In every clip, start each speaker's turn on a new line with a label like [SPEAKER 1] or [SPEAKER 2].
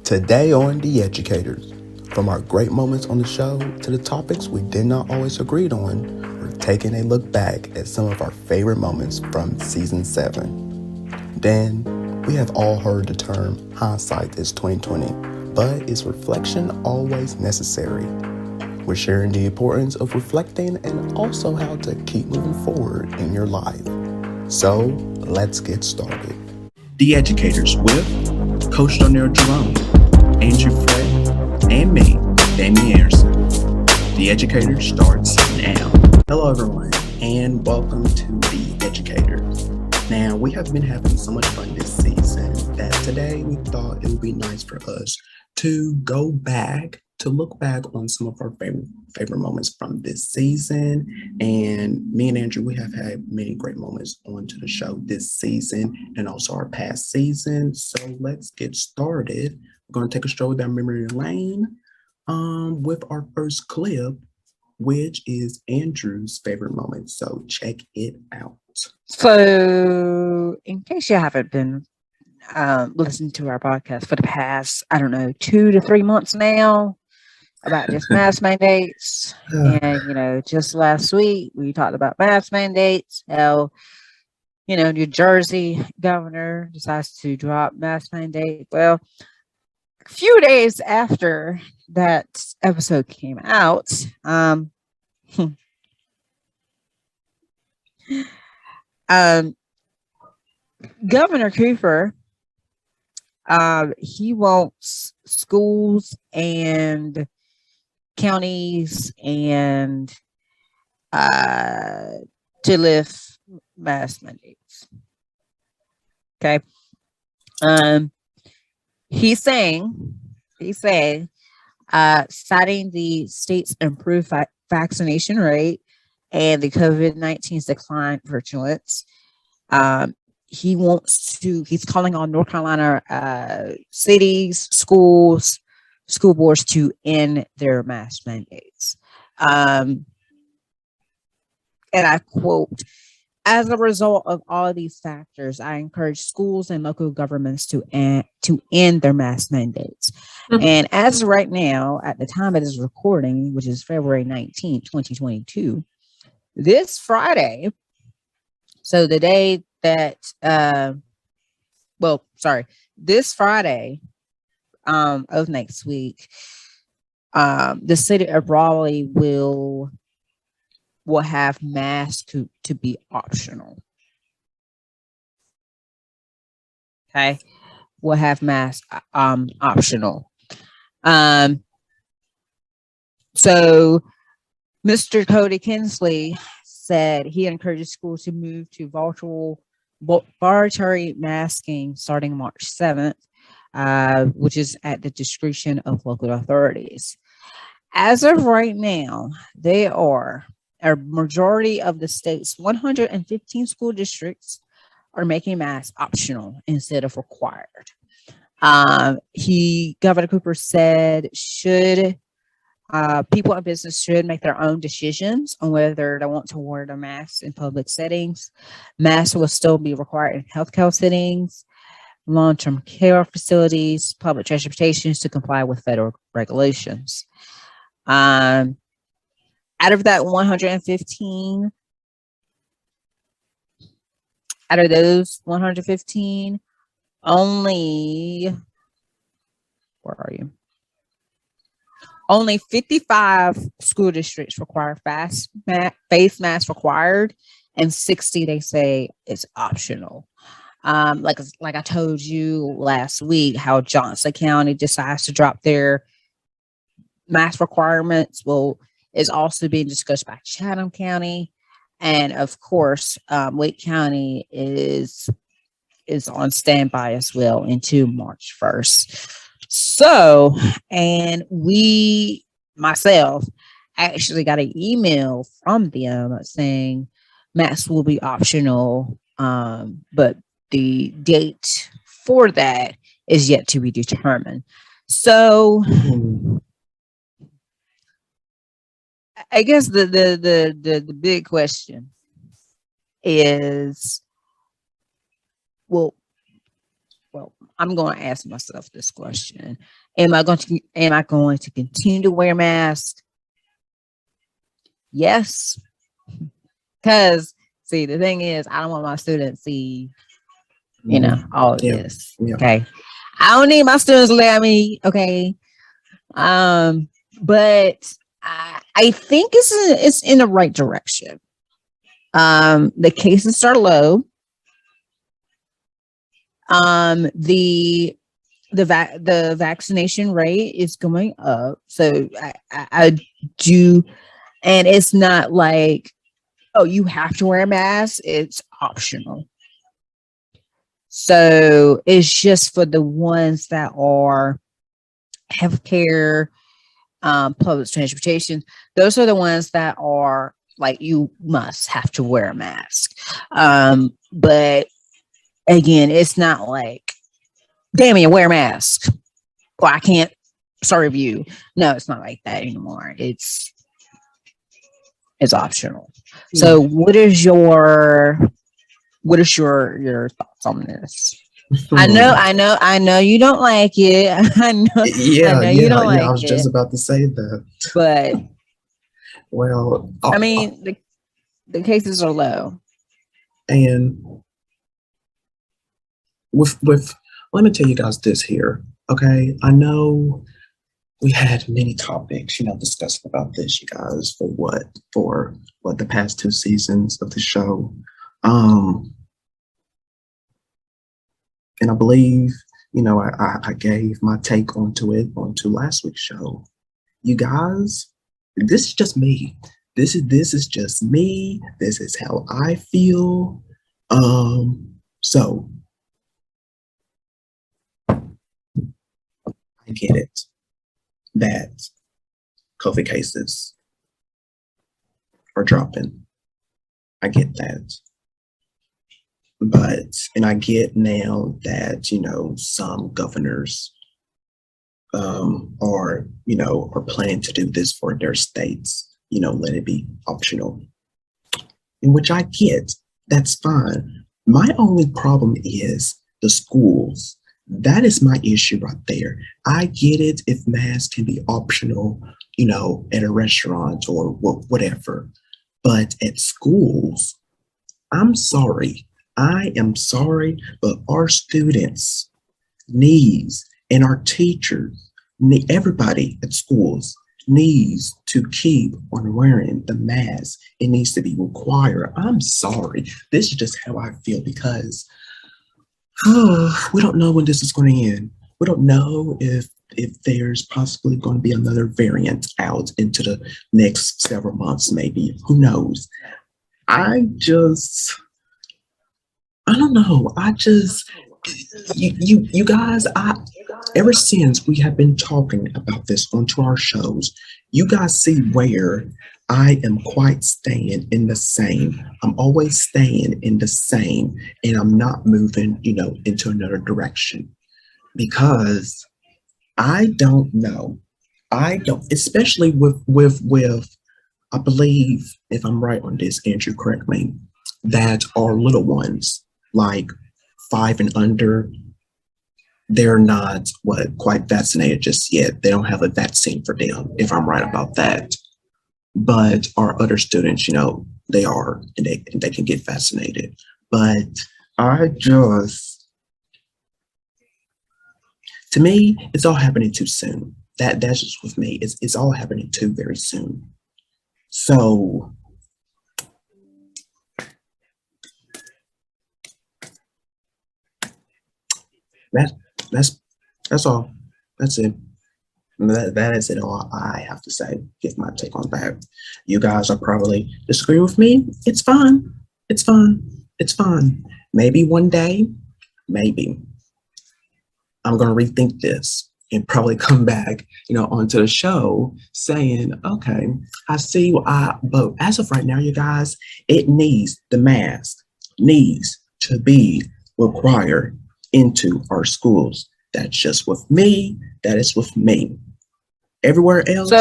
[SPEAKER 1] Today on The Educators, from our great moments on the show to the topics we did not always agree on, we're taking a look back at some of our favorite moments from season 7. Then, we have all heard the term hindsight is 2020, but is reflection always necessary? We're sharing the importance of reflecting and also how to keep moving forward in your life. So, let's get started. The Educators with Coach Donnell Jerome, Andrew Fred, and me, Damien Anderson. The Educator starts now. Hello, everyone, and welcome to The Educators. Now, we have been having so much fun this season that today we thought it would be nice for us to look back on some of our favorite moments from this season. And me and Andrew, we have had many great moments onto the show this season and also our past season. So let's get started. We're going to take a stroll down memory lane with our first clip, which is Andrew's favorite moment. So check it out.
[SPEAKER 2] So, in case you haven't been listening to our podcast for the past, 2 to 3 months now about just mask mandates, and just last week we talked about mask mandates. How New Jersey governor decides to drop mask mandate. Well, a few days after that episode came out, Governor Cooper, he wants schools and counties and to lift mask mandates. Okay. He's saying, citing the state's improved vaccination rate and the COVID-19's decline virulence, he's calling on North Carolina cities, schools, school boards to end their mask mandates. And I quote, "As a result of all of these factors, I encourage schools and local governments to end their mask mandates." Mm-hmm. And as of right now, at the time of this recording, which is February 19th, 2022, this Friday, so the day that, this Friday of next week, the city of Raleigh will have masks to be optional. Okay, we'll have masks optional. So Mr. Cody Kinsley said he encourages schools to move to voluntary masking starting March 7th, which is at the discretion of local authorities. As of right now, a majority of the state's 115 school districts are making masks optional instead of required. Governor Cooper said people in business should make their own decisions on whether they want to wear their masks in public settings. Masks will still be required in healthcare settings, long-term care facilities, public transportations to comply with federal regulations. Out of those 115, only 55 school districts require face masks required, and 60 they say is optional. Like I told you last week, how Johnson County decides to drop their mask requirements. Well, is also being discussed by Chatham County, and of course, Wake County is on standby as well into March 1st. So, and myself actually got an email from them saying masks will be optional, but the date for that is yet to be determined. So, I guess the big question is, well, I'm going to ask myself this question: Am I going to continue to wear masks? Yes, because see, the thing is, I don't want my students to see, all of this.
[SPEAKER 1] Yeah.
[SPEAKER 2] Okay, I don't need my students to look at me. Okay, but I think it's in the right direction. The cases are low. The vaccination rate is going up. So I do, and it's not like, oh, you have to wear a mask. It's optional. So it's just for the ones that are healthcare, public transportation. Those are the ones that are like, you must have to wear a mask. But again, it's not like, damn it, wear a mask, or I can't serve you. No, it's not like that anymore. It's optional. So what is your thoughts on this? I know you don't like it. I know you don't like it.
[SPEAKER 1] I was just about to say that.
[SPEAKER 2] But
[SPEAKER 1] well,
[SPEAKER 2] I mean, the cases are low.
[SPEAKER 1] And with let me tell you guys this here. Okay, I know we had many topics, discussing about this, you guys, for what the past 2 seasons of the show. And I believe, I gave my take onto last week's show. You guys, this is just me. This is just me. This is how I feel. So I get it that COVID cases are dropping. I get that. And I get now that, some governors are planning to do this for their states, let it be optional. In which I get, that's fine. My only problem is the schools. That is my issue right there. I get it if masks can be optional, at a restaurant or whatever. But at schools, I'm sorry. I am sorry, but our students needs, and our teachers, everybody at schools needs to keep on wearing the mask. It needs to be required. I'm sorry. This is just how I feel, because we don't know when this is going to end. We don't know if there's possibly going to be another variant out into the next several months, maybe. Who knows? I don't know. You guys, ever since we have been talking about this onto our shows, you guys see where I am quite staying in the same. I'm always staying in the same, and I'm not moving, into another direction, because I don't know. I don't, especially with, I believe, if I'm right on this, Andrew, correct me, that our little ones, like 5 and under, they're not quite vaccinated just yet. They don't have a vaccine for them, if I'm right about that. But our other students, they are, and they can get vaccinated. But to me, it's all happening too soon. That's just with me. It's all happening too very soon. So that's all. That's it. That is it all I have to say. Give my take on that. You guys are probably disagree with me. It's fine. It's fine. It's fine. Maybe one day, maybe I'm gonna rethink this and probably come back, onto the show saying, okay, I see. But as of right now, you guys, the mask needs to be required into our schools. That's just with me. That is with me. Everywhere else,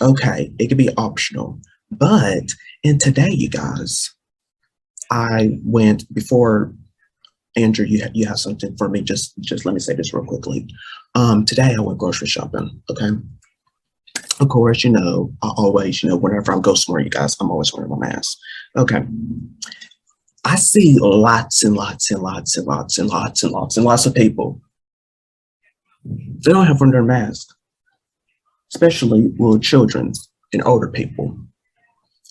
[SPEAKER 1] okay, it could be optional. But in today, you guys, I went before Andrew, you have something for me. Just let me say this real quickly. Today I went grocery shopping. Okay. Of course, I always, whenever I go somewhere, you guys, I'm always wearing my mask. Okay. I see lots and lots and lots and lots and lots and lots and lots of people. They don't have on their mask, especially little children and older people.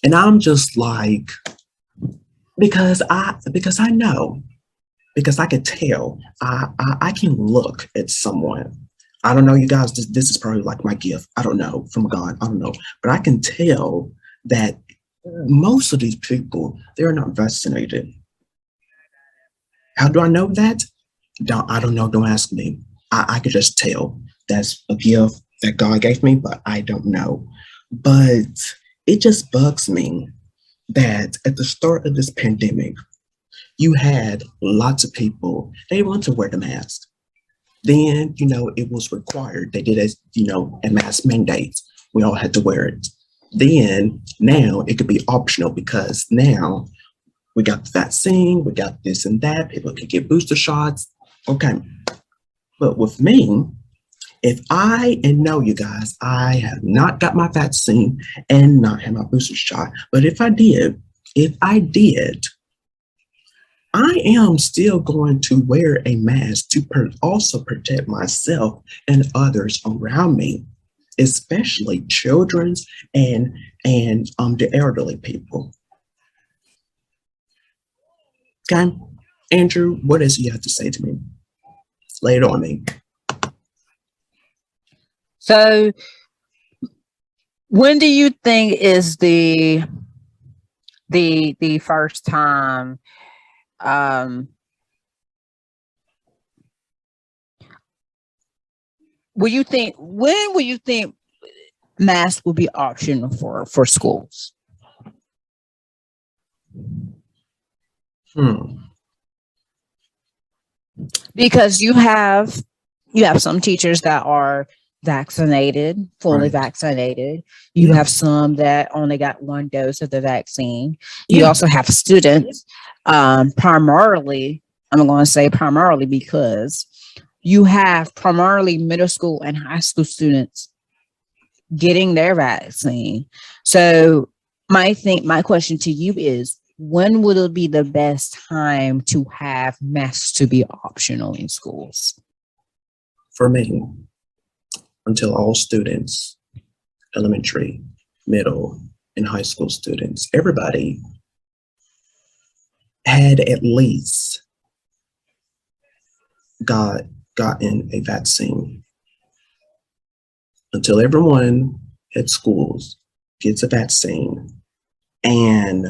[SPEAKER 1] And I'm just like, because I know, because I can tell, I can look at someone. I don't know, you guys, this is probably like my gift. I don't know, from God, I don't know. But I can tell that most of these people, they're not vaccinated. How do I know that? I don't know, don't ask me. I could just tell. That's a gift that God gave me, but I don't know. But it just bugs me that at the start of this pandemic, you had lots of people, they want to wear the mask. Then, it was required. They did a mask mandate. We all had to wear it. Then, now it could be optional because now we got the vaccine, we got this and that. People can get booster shots. Okay. But with me, if and no, you guys, I have not got my vaccine and not had my booster shot. But if I did, I am still going to wear a mask to also protect myself and others around me, especially children and the elderly people. Okay, Andrew, what does he have to say to me? Lay it on me.
[SPEAKER 2] So, when do you think is the first time? When will you think masks will be optional for schools? Because you have some teachers that are vaccinated, fully vaccinated. You have some that only got one dose of the vaccine. You also have students, primarily, I'm going to say primarily because you have primarily middle school and high school students getting their vaccine. So my question to you is, when would it be the best time to have masks to be optional in schools?
[SPEAKER 1] For me, until all students, elementary, middle, and high school students, everybody had at least gotten a vaccine. Until everyone at schools gets a vaccine and,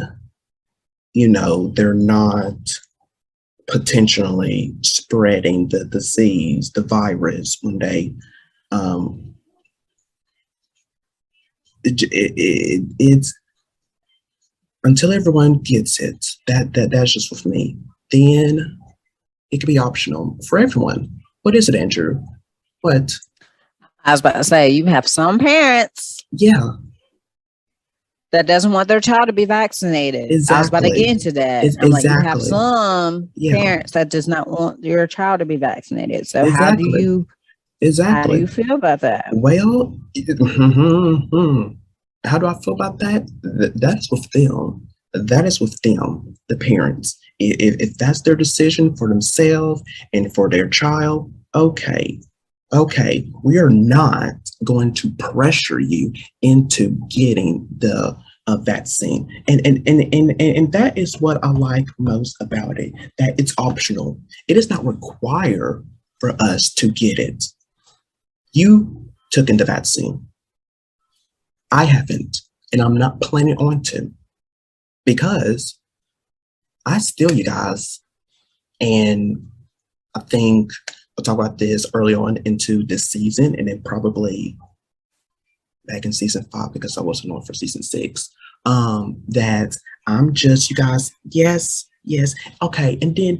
[SPEAKER 1] they're not potentially spreading the disease, the virus, when they it's until everyone gets it. That's just with me. Then it could be optional for everyone. What is it, Andrew? What?
[SPEAKER 2] I was about to say, you have some parents.
[SPEAKER 1] Yeah.
[SPEAKER 2] That doesn't want their child to be vaccinated.
[SPEAKER 1] Exactly.
[SPEAKER 2] I was about to get into that.
[SPEAKER 1] Exactly.
[SPEAKER 2] Like, you have some parents that does not want your child to be vaccinated. So how do you feel about that?
[SPEAKER 1] Well, how do I feel about that? That's with them. That is with them, the parents. If that's their decision for themselves and for their child, okay. We are not going to pressure you into getting the vaccine, and that is what I like most about it. That it's optional. It is not required for us to get it. You took in the vaccine. I haven't, and I'm not planning on to, because I still, you guys, and I think I'll talk about this early on into this season, and then probably back in season 5, because I wasn't on for season 6. That I'm just, you guys, yes. Okay, and then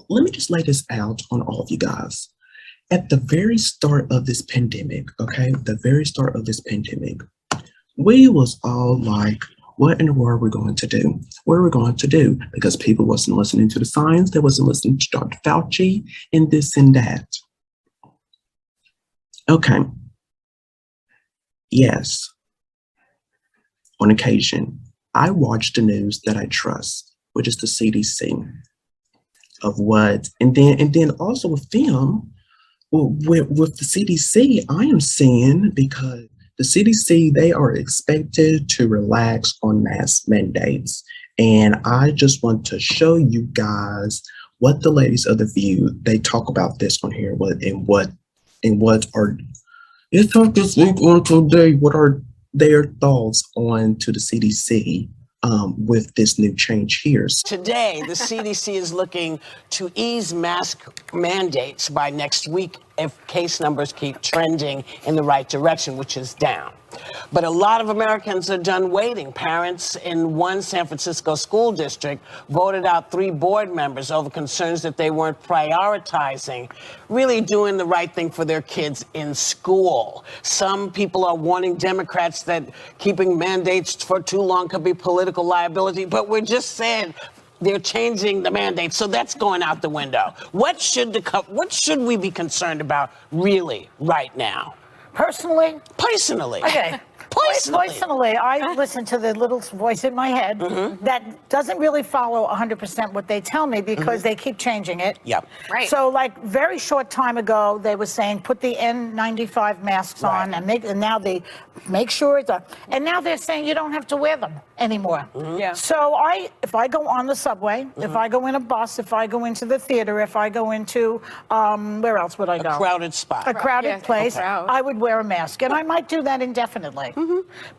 [SPEAKER 1] let me just lay this out on all of you guys. At the very start of this pandemic, we was all like, What in the world are we going to do? What are we going to do? Because people wasn't listening to the science, they wasn't listening to Dr. Fauci and this and that. Okay. Yes. On occasion, I watch the news that I trust, which is the CDC, of what, and then also with them, with the CDC, I am seeing because the CDC, they are expected to relax on mask mandates. And I just want to show you guys what the ladies of the View, they talk about this on here, what are, it's talk this week on today, what are their thoughts on to the CDC with this new change here.
[SPEAKER 3] Today, the CDC is looking to ease mask mandates by next week if case numbers keep trending in the right direction, which is down. But a lot of Americans are done waiting. Parents in one San Francisco school district voted out 3 board members over concerns that they weren't prioritizing really doing the right thing for their kids in school. Some people are warning Democrats that keeping mandates for too long could be political liability, but we're just saying they're changing the mandates, so that's going out the window. What should we be concerned about really right now?
[SPEAKER 4] Personally,
[SPEAKER 3] okay.
[SPEAKER 4] Personally, I listen to the little voice in my head that doesn't really follow 100% what they tell me because they keep changing it.
[SPEAKER 3] Yep.
[SPEAKER 4] Right. So, like, very short time ago, they were saying put the N95 masks on, and now they make sure it's and now they're saying you don't have to wear them anymore.
[SPEAKER 5] Yeah.
[SPEAKER 4] So if I go on the subway, if I go in a bus, if I go into the theater, if I go into where else would I go?
[SPEAKER 3] A crowded spot.
[SPEAKER 4] A crowded place, I would wear a mask, and I might do that indefinitely.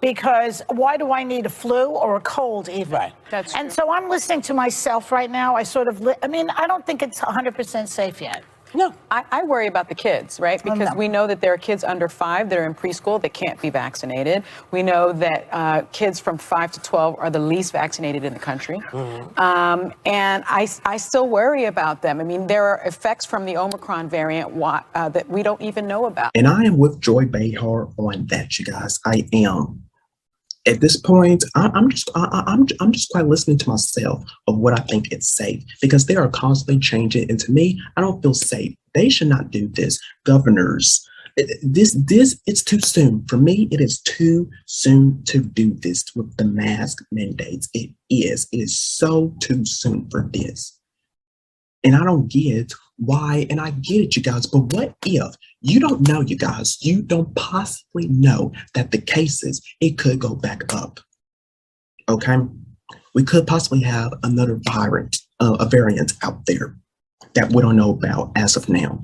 [SPEAKER 4] Because why do I need a flu or a cold even?
[SPEAKER 3] Right.
[SPEAKER 5] That's
[SPEAKER 4] and
[SPEAKER 5] true.
[SPEAKER 4] so I'm listening to myself right now. I don't think it's 100% safe yet.
[SPEAKER 3] No.
[SPEAKER 5] I worry about the kids, right? Because we know that there are kids under 5 that are in preschool that can't be vaccinated. We know that kids from 5 to 12 are the least vaccinated in the country. And I still worry about them. I mean, there are effects from the Omicron variant that we don't even know about.
[SPEAKER 1] And I am with Joy Behar on that, you guys. I am. At this point, I'm just quite listening to myself of what I think is safe because they are constantly changing. And to me, I don't feel safe. They should not do this. Governors, it's too soon. For me, it is too soon to do this with the mask mandates. It is so too soon for this. And I don't get why, and I get it, you guys, but what if you don't know, you guys, you don't possibly know that the cases, it could go back up, okay? We could possibly have another a variant out there that we don't know about as of now.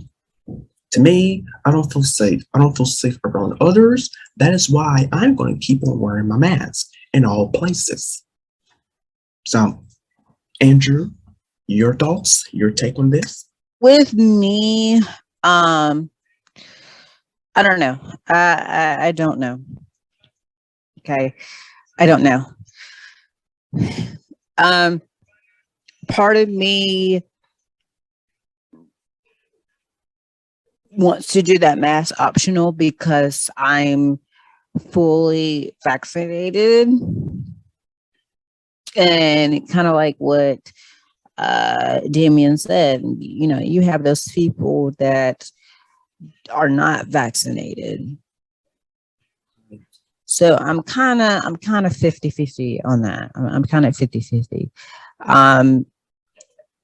[SPEAKER 1] To me, I don't feel safe. I don't feel safe around others. That is why I'm going to keep on wearing my mask in all places. So, Andrew, your thoughts, your take on this?
[SPEAKER 2] With me, I don't know. I don't know. Okay. I don't know. Part of me wants to do that mask optional because I'm fully vaccinated. And kind of like what Damien said, you know, you have those people that are not vaccinated. So I'm kind of 50-50 on that. I'm kind of 50-50.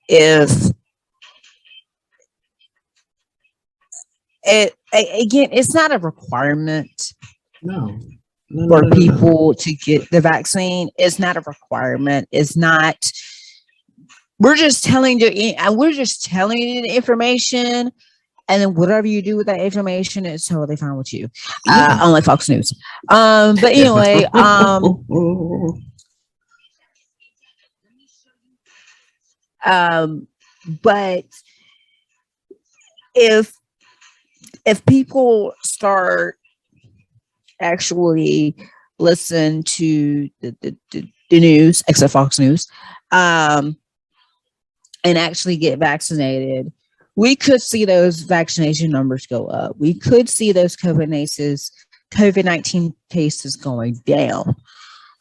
[SPEAKER 2] If again, it's not a requirement for people to get the vaccine. It's not a requirement. It's not. We're just telling you, and we're just telling you the information, and then whatever you do with that information is totally fine with you. Unlike Fox News. But anyway, but if people start actually listen to the news, except Fox News, and actually get vaccinated, we could see those vaccination numbers go up. We could see those COVID-19 cases going down.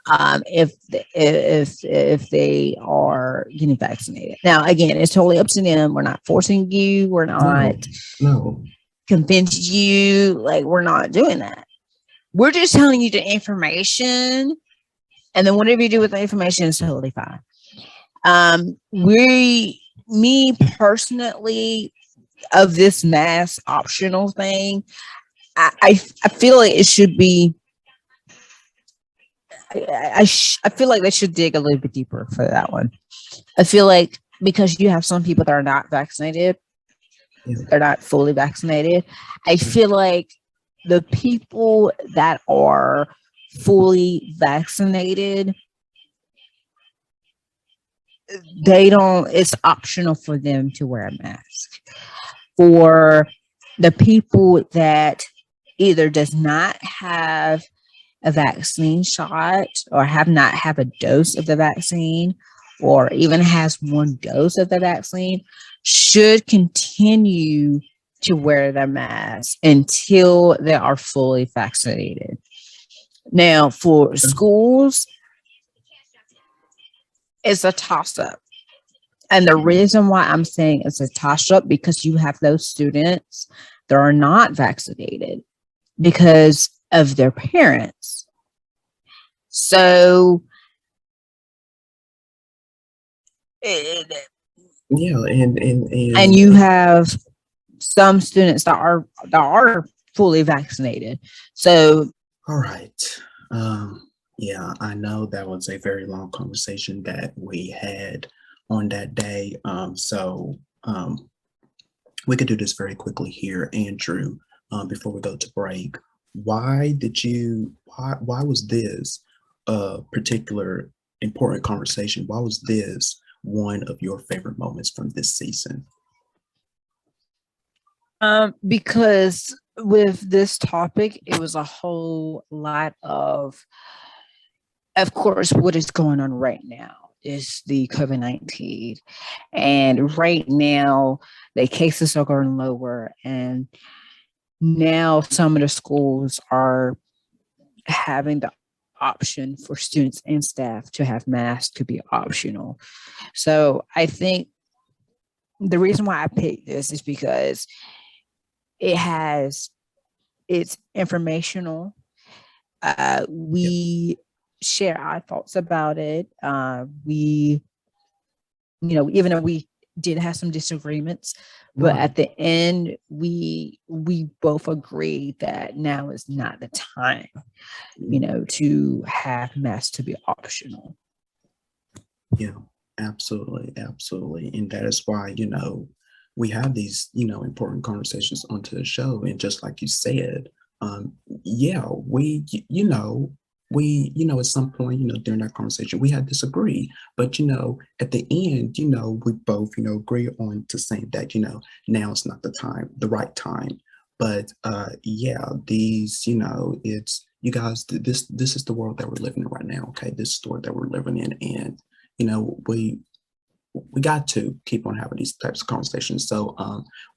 [SPEAKER 2] if they are getting vaccinated. Now, again, it's totally up to them. We're not forcing you. We're not
[SPEAKER 1] No.
[SPEAKER 2] convincing you. Like, we're not doing that. We're just telling you the information, and then whatever you do with the information is totally fine. Me personally, of this mask optional thing, I feel like it should be. I feel like they should dig a little bit deeper for that one. I feel like because you have some people that are not vaccinated, they're not fully vaccinated. I feel like the people that are fully vaccinated, it's optional for them to wear a mask. For the people that either does not have a vaccine shot or have not have a dose of the vaccine or even has one dose of the vaccine should continue to wear their mask until they are fully vaccinated. Now, for schools, it's a toss-up. And the reason why I'm saying it's a toss-up because you have those students that are not vaccinated because of their parents. So
[SPEAKER 1] Yeah, and
[SPEAKER 2] you have some students that are fully vaccinated. So
[SPEAKER 1] all right. Yeah, I know that was a very long conversation that we had on that day. We could do this very quickly here, Andrew, before we go to break. Why was this a particular important conversation? Why was this one of your favorite moments from this season?
[SPEAKER 2] Because with this topic, it was a whole lot of course, what is going on right now is the COVID-19. And right now, the cases are going lower. And now some of the schools are having the option for students and staff to have masks to be optional. So I think the reason why I picked this is because it's informational. We share our thoughts about it. We, even though we did have some disagreements, but at the end, we both agreed that now is not the time, to have masks to be optional.
[SPEAKER 1] Yeah, absolutely, absolutely, and that is why we have these important conversations onto the show, and just like you said, we at some point during that conversation we had disagree, but at the end we both agree on to saying that now it's not the right time. But these it's you guys, this is the world that we're living in right now. Okay, this is the world that we're living in, and we got to keep on having these types of conversations. So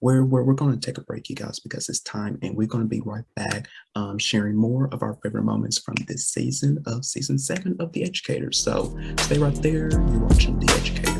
[SPEAKER 1] we're going to take a break, you guys, because it's time, and we're going to be right back sharing more of our favorite moments from this season of season 7 of The Educator. So stay right there. You're watching The Educator.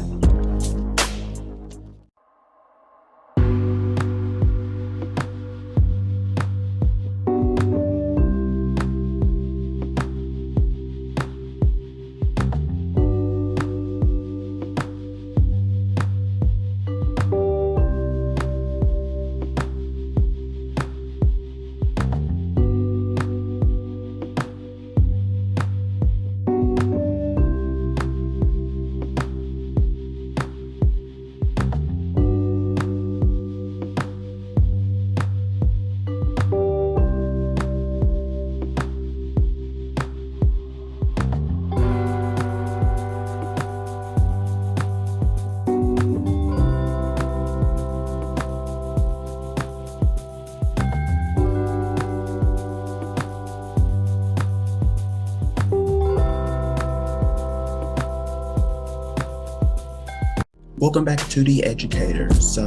[SPEAKER 1] Welcome back to The Educator. So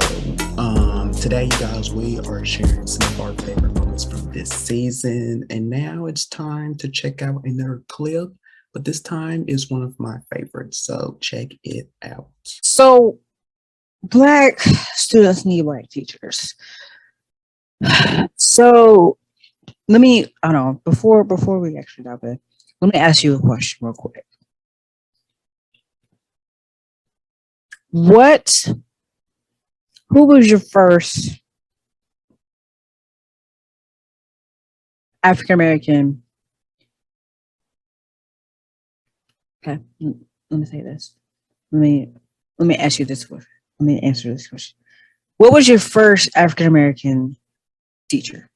[SPEAKER 1] today, you guys, we are sharing some of our favorite moments from this season, and now it's time to check out another clip but this time is one of my favorites. So check it out.
[SPEAKER 2] So Black students need Black teachers. So let me, I don't know, before we actually dive in, let me ask you a question real quick. Who was your first African American? Okay, let me say this. Let me ask you this question. Let me answer this question. What was your first African American teacher?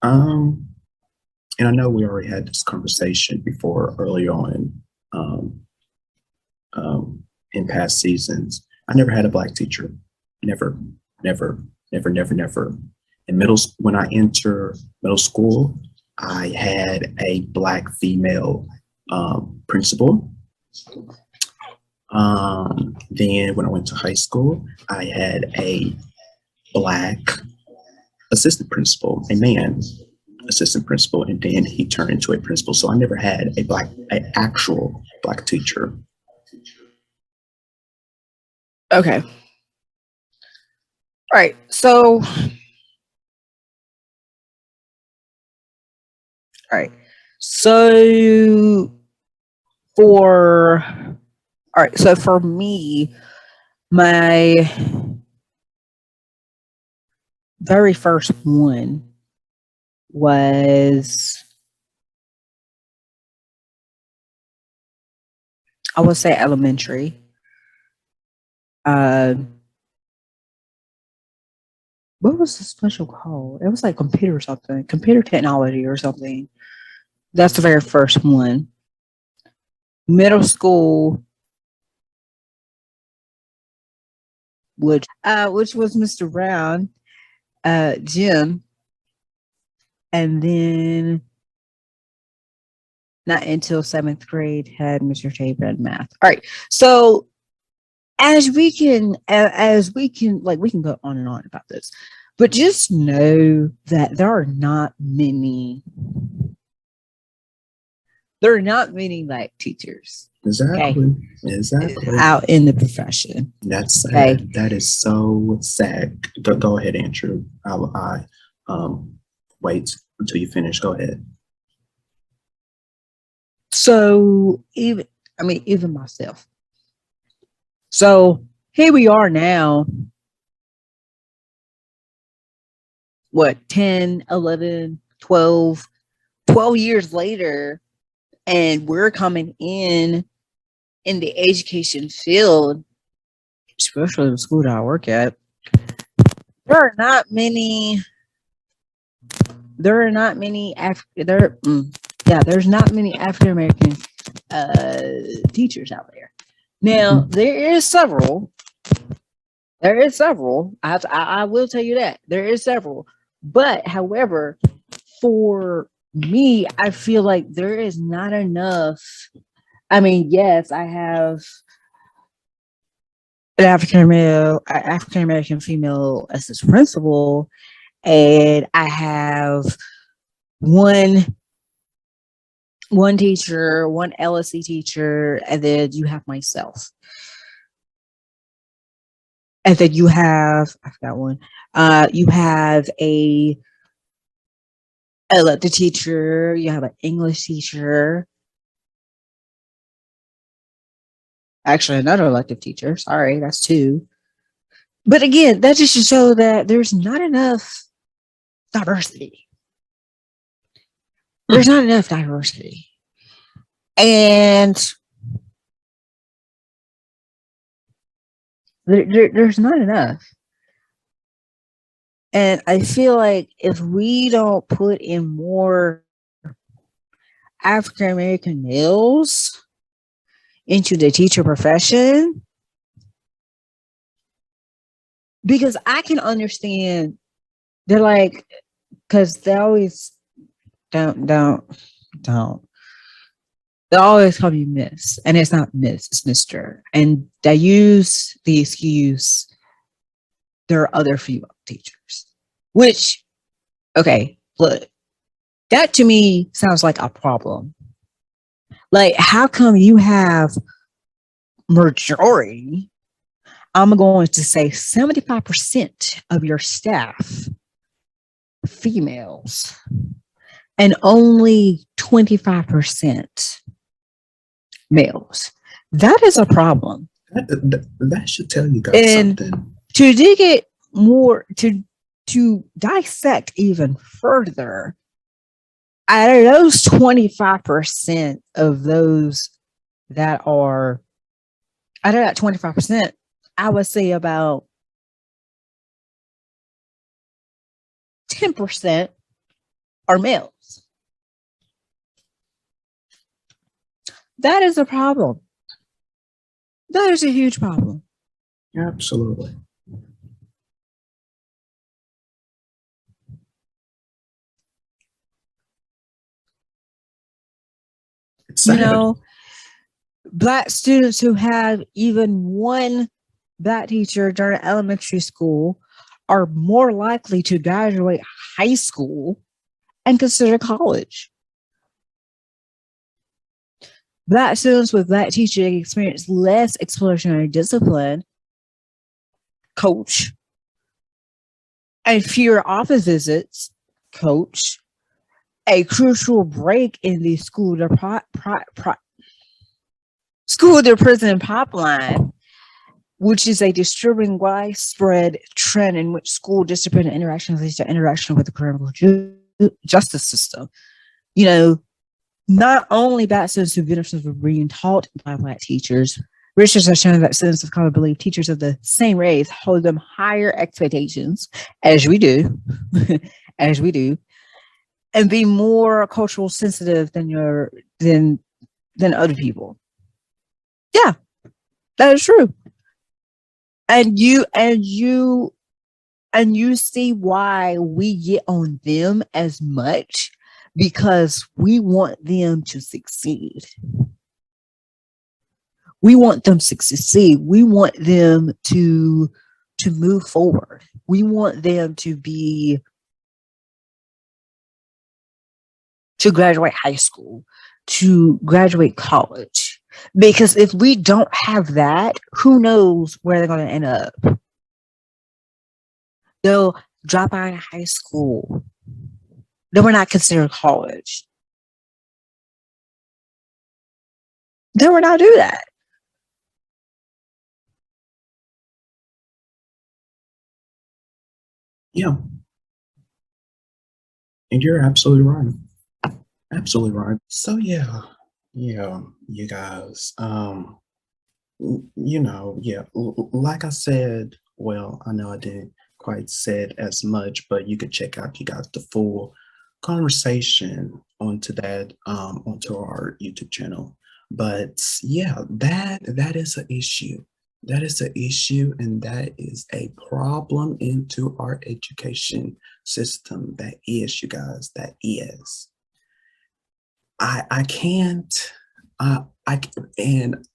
[SPEAKER 1] And I know we already had this conversation before early on, in past seasons. I never had a Black teacher. Never, never, never, never, never. When I entered middle school, I had a Black female principal. Then when I went to high school, I had a Black assistant principal, a man assistant principal, and then he turned into a principal. So I never had an actual Black teacher.
[SPEAKER 2] Okay. All right. So, all right. So for me, my very first one was, I would say, elementary. What was the special called? It was like computer something, computer technology or something. That's the very first one. Middle school, which was Mr. Brown, Jim, and then not until 7th grade had Mr. Tabor in math. All right, so as we can like, we can go on and on about this, but just know that there are not many Black teachers.
[SPEAKER 1] Exactly.
[SPEAKER 2] Okay.
[SPEAKER 1] Exactly.
[SPEAKER 2] Out in the profession.
[SPEAKER 1] That's sad.
[SPEAKER 2] Okay.
[SPEAKER 1] That is so sad. Go ahead, Andrew. I wait until you finish. Go ahead.
[SPEAKER 2] So even myself. So here we are now, what, 10, 11, 12 years later, and we're coming in the education field, especially the school that I work at. There are not many there's not many African American teachers out there. Now, there is several. I will tell you that there is several. But however, for me, I feel like there is not enough. I mean, yes, I have an African American female as this principal, and I have one teacher, one LSC teacher, and then you have myself. And then you have, I forgot one. You have a elective teacher, you have an English teacher. Actually, another elective teacher. Sorry, that's 2. But again, that just to show that there's not enough diversity. There's not enough diversity. And there's not enough. And I feel like if we don't put in more African American males into the teacher profession, because I can understand, they're like, because they always don't. They always call you Miss, and it's not Miss, it's Mr. And they use the excuse, there are other female teachers, which, okay, look, That to me sounds like a problem. Like, how come you have majority? I'm going to say 75% of your staff females and only 25% males. That is a problem.
[SPEAKER 1] That should tell you guys
[SPEAKER 2] And
[SPEAKER 1] something.
[SPEAKER 2] to dig it more, to dissect even further, out of those 25% of those that are, out of that 25%, I would say about 10% are males. That is a problem. That is a huge problem.
[SPEAKER 1] Absolutely. It's sad.
[SPEAKER 2] You know, Black students who have even one Black teacher during elementary school are more likely to graduate high school and consider college. Black students with Black teaching experience less explorationary discipline, coach, and fewer office visits, coach, a crucial break in the school to prison pipeline, which is a disturbing widespread trend in which school discipline and interaction leads to interaction with the criminal justice system. You know, not only Black students who benefit from being taught by Black teachers, research has shown that students of color believe teachers of the same race hold them higher expectations, as we do, as we do, and be more cultural sensitive than other people. Yeah, that is true. And you see why we get on them as much, because we want them to succeed. We want them to succeed. We want them to move forward. We want them to graduate high school, to graduate college. Because if we don't have that, who knows where they're going to end up? They'll drop out of high school. They were not considered college. They will not do that.
[SPEAKER 1] Yeah. And you're absolutely right. Absolutely right. So yeah, you guys. Like I said, well, I know I didn't quite say it as much, but you could check out you guys the full conversation onto that onto our YouTube channel. But yeah, that is an issue. That is an issue, and that is a problem into our education system. That is, you guys, that is. I can't I and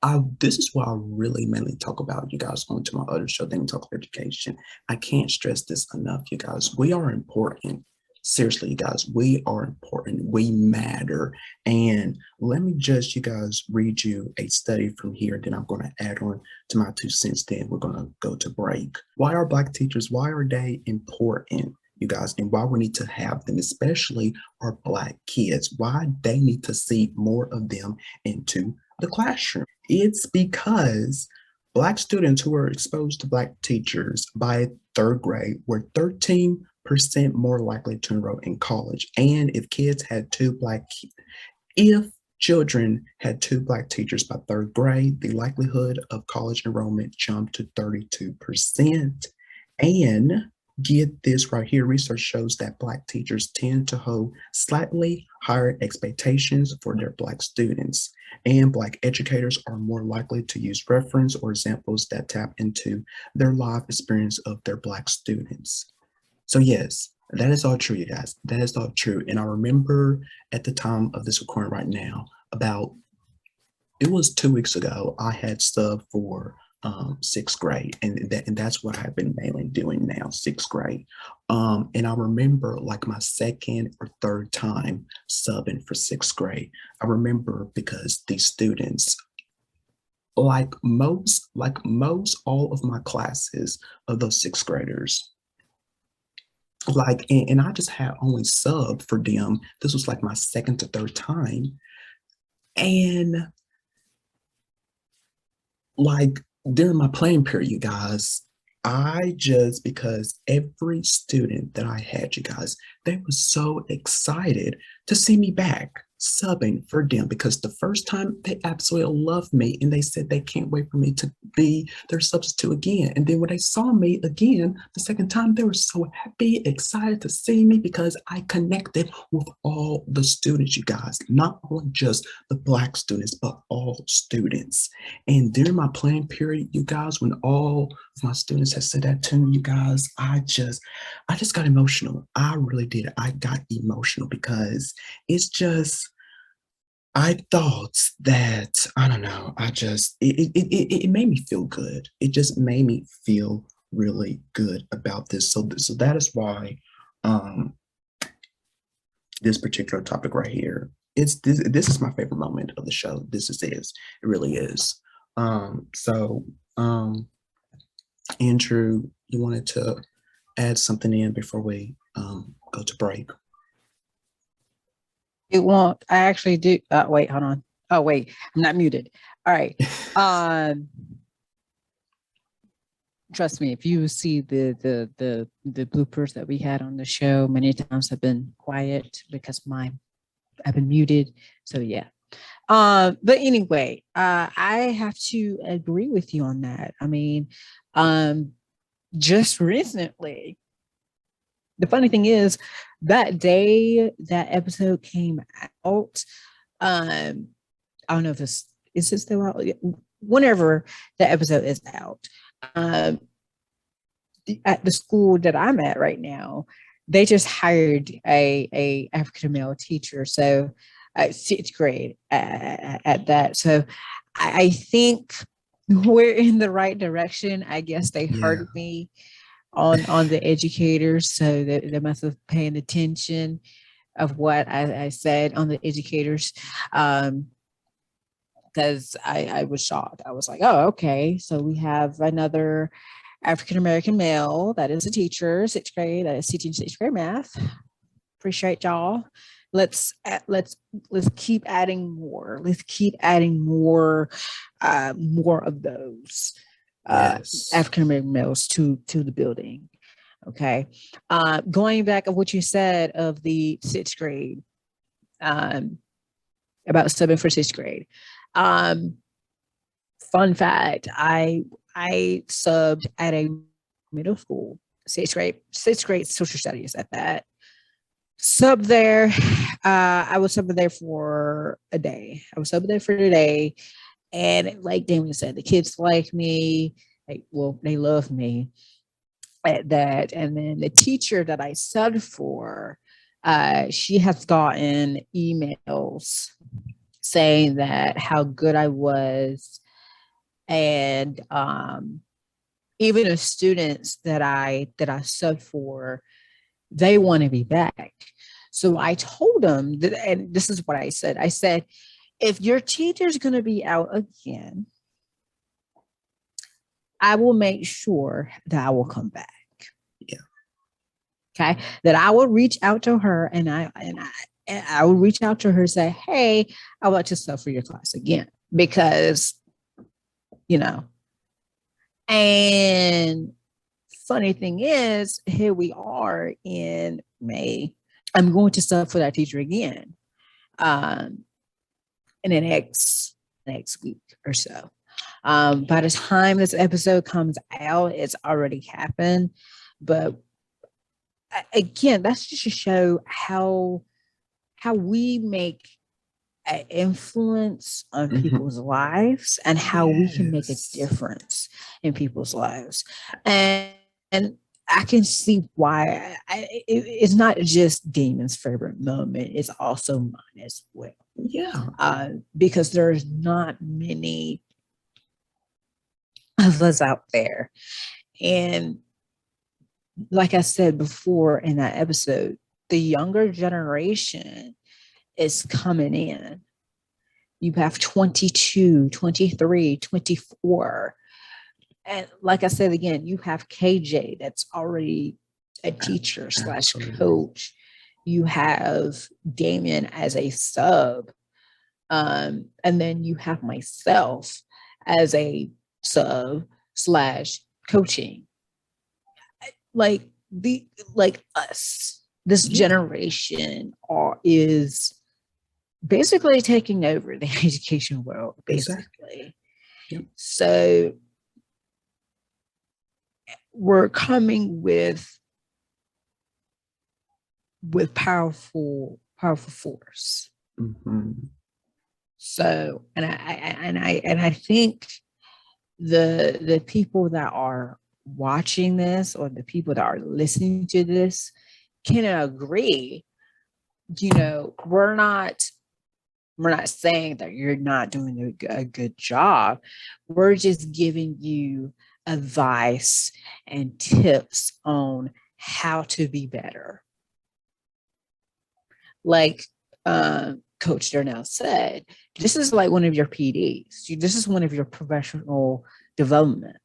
[SPEAKER 1] I this is why I really mainly talk about, you guys, onto my other show, then we talk about education. I can't stress this enough, you guys. We are important. Seriously, you guys, we are important. We matter. And let me just, you guys, read you a study from here. Then I'm going to add on to my 2 cents. Then we're going to go to break. Why are Black teachers, why are they important, you guys, and why we need to have them, especially our Black kids, why they need to see more of them into the classroom? It's because Black students who were exposed to Black teachers by 3rd grade were 13% more likely to enroll in college. And if children had 2 Black teachers by 3rd grade, the likelihood of college enrollment jumped to 32%. And get this right here, research shows that Black teachers tend to hold slightly higher expectations for their Black students, and Black educators are more likely to use reference or examples that tap into their life experience of their Black students. So yes, that is all true, you guys. That is all true. And I remember at the time of this recording right now, it was 2 weeks ago, I had stuff for sixth grade, and that's what I've been mainly doing now, sixth grade. And I remember like my second or third time subbing for sixth grade. I remember because these students, like most all of my classes of those sixth graders, and I just had only sub for them. This was like my second to third time, and like during my playing period, you guys, I just, because every student that I had, you guys, they were so excited to see me back subbing for them, because the first time they absolutely loved me and they said they can't wait for me to be their substitute again. And then when they saw me again the second time, they were so happy, excited to see me, because I connected with all the students, you guys, not only just the Black students, but all students. And during my playing period, you guys, when all of my students had said that to me, you guys, I just got emotional. I really did. I got emotional because it's just, I thought that, I don't know, it made me feel good. It just made me feel really good about this. So that is why this particular topic right here, this is my favorite moment of the show. This is it really is. So Andrew, you wanted to add something in before we go to break?
[SPEAKER 2] It won't. I actually do. Wait, hold on. Oh, wait, I'm not muted. All right. Trust me, if you see the bloopers that we had on the show, many times have been quiet because I've been muted. So yeah. But anyway, I have to agree with you on that. I mean, just recently, the funny thing is that day that episode came out, I don't know if is it still out? Whenever the episode is out, at the school that I'm at right now, they just hired a African male teacher. So sixth grade at that. So I think we're in the right direction. I guess they heard me on the educators, so they must have paying attention of what I said on the educators, because I was shocked. I was like, oh, okay, so we have another African American male that is a teacher, sixth grade, that is teaching sixth grade math. Appreciate y'all. Let's keep adding more. Let's keep adding more of those African American males to the building. Okay. Going back of what you said of the sixth grade, about subbing for sixth grade. Fun fact, I subbed at a middle school, sixth grade social studies at that. Sub there. I was subbing there for a day. And like Damien said, the kids like me. They love me at that. And then the teacher that I subbed for, she has gotten emails saying that how good I was. And even the students that I subbed for, they want to be back. So I told them that, and this is what I said. I said, if your teacher's going to be out again, I will make sure that I will come back.
[SPEAKER 1] Yeah.
[SPEAKER 2] Okay. That I will reach out to her and I will reach out to her and say, hey, I want to sub for your class again, because, and funny thing is, here we are in May. I'm going to sub for that teacher again in the next week or so. By the time this episode comes out, it's already happened. But again, that's just to show how we make an influence on people's lives and how we can make a difference in people's lives. And I can see why it's not just Damon's favorite moment, it's also mine as well.
[SPEAKER 1] Yeah.
[SPEAKER 2] Because there's not many of us out there. And like I said before in that episode, the younger generation is coming in. You have 22, 23, 24. And like I said again, you have KJ that's already a teacher slash coach. You have Damien as a sub. And then you have myself as a sub slash coaching. Like us, this generation is basically taking over the education world, basically.
[SPEAKER 1] Exactly. Yep.
[SPEAKER 2] So we're coming with powerful force.
[SPEAKER 1] Mm-hmm.
[SPEAKER 2] So, and I think the people that are watching this or the people that are listening to this can agree. You know, we're not saying that you're not doing a good job. We're just giving you advice and tips on how to be better. Like Coach Darnell said, this is like one of your PDs. This is one of your professional development.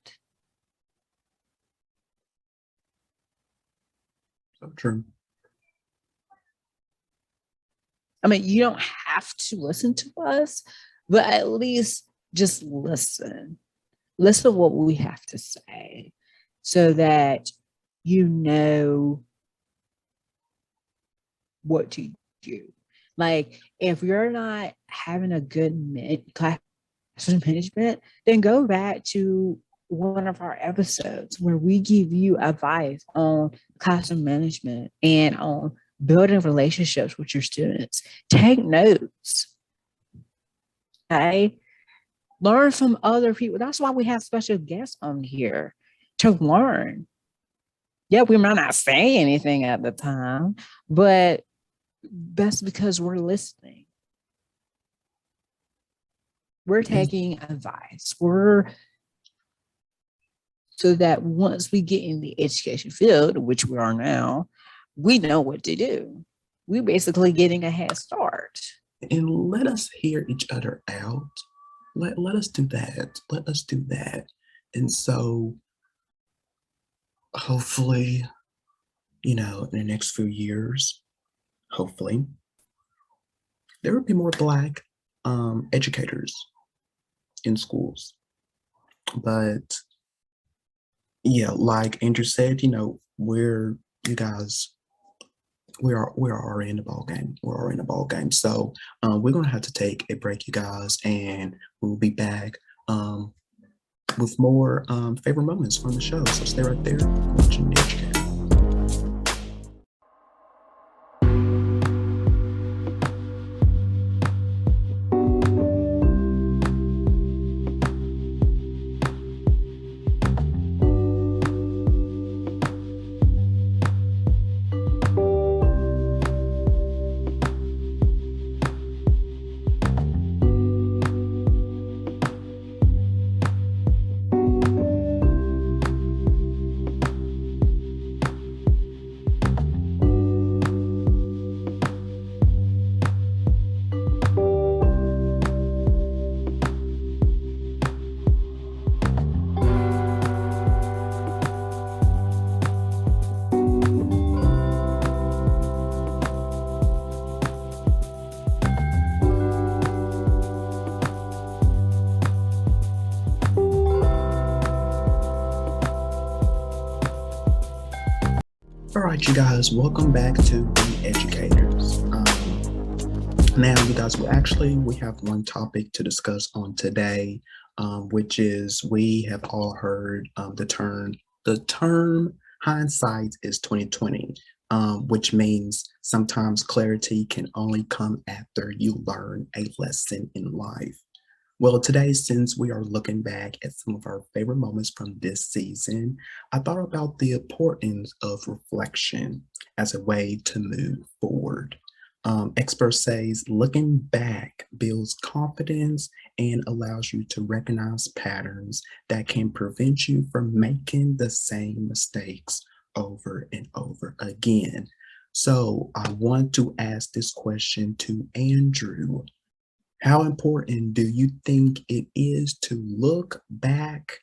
[SPEAKER 1] So true.
[SPEAKER 2] I mean, you don't have to listen to us, but at least just listen. Listen to what we have to say so that you know what to do. Like, if you're not having a good classroom management, then go back to one of our episodes where we give you advice on classroom management and on building relationships with your students. Take notes. Okay? Learn from other people. That's why we have special guests on here, to learn. Yeah, we might not say anything at the time, but that's because we're listening. We're taking advice. So that once we get in the education field, which we are now, we know what to do. We're basically getting a head start.
[SPEAKER 1] And let us hear each other out. Let us do that. Let us do that. And so hopefully, in the next few years, hopefully, there will be more Black educators in schools. But yeah, like Andrew said, we're already in the ball game. We're already in the ball game. So we're gonna have to take a break, you guys, and we'll be back with more favorite moments from the show. So stay right there, watching the Educator. All right, you guys, welcome back to The Educators. Now, you guys, we have one topic to discuss on today, which is we have all heard the term hindsight is 2020, which means sometimes clarity can only come after you learn a lesson in life. Well, today, since we are looking back at some of our favorite moments from this season, I thought about the importance of reflection as a way to move forward. Expert says looking back builds confidence and allows you to recognize patterns that can prevent you from making the same mistakes over and over again. So I want to ask this question to Andrew. How important do you think it is to look back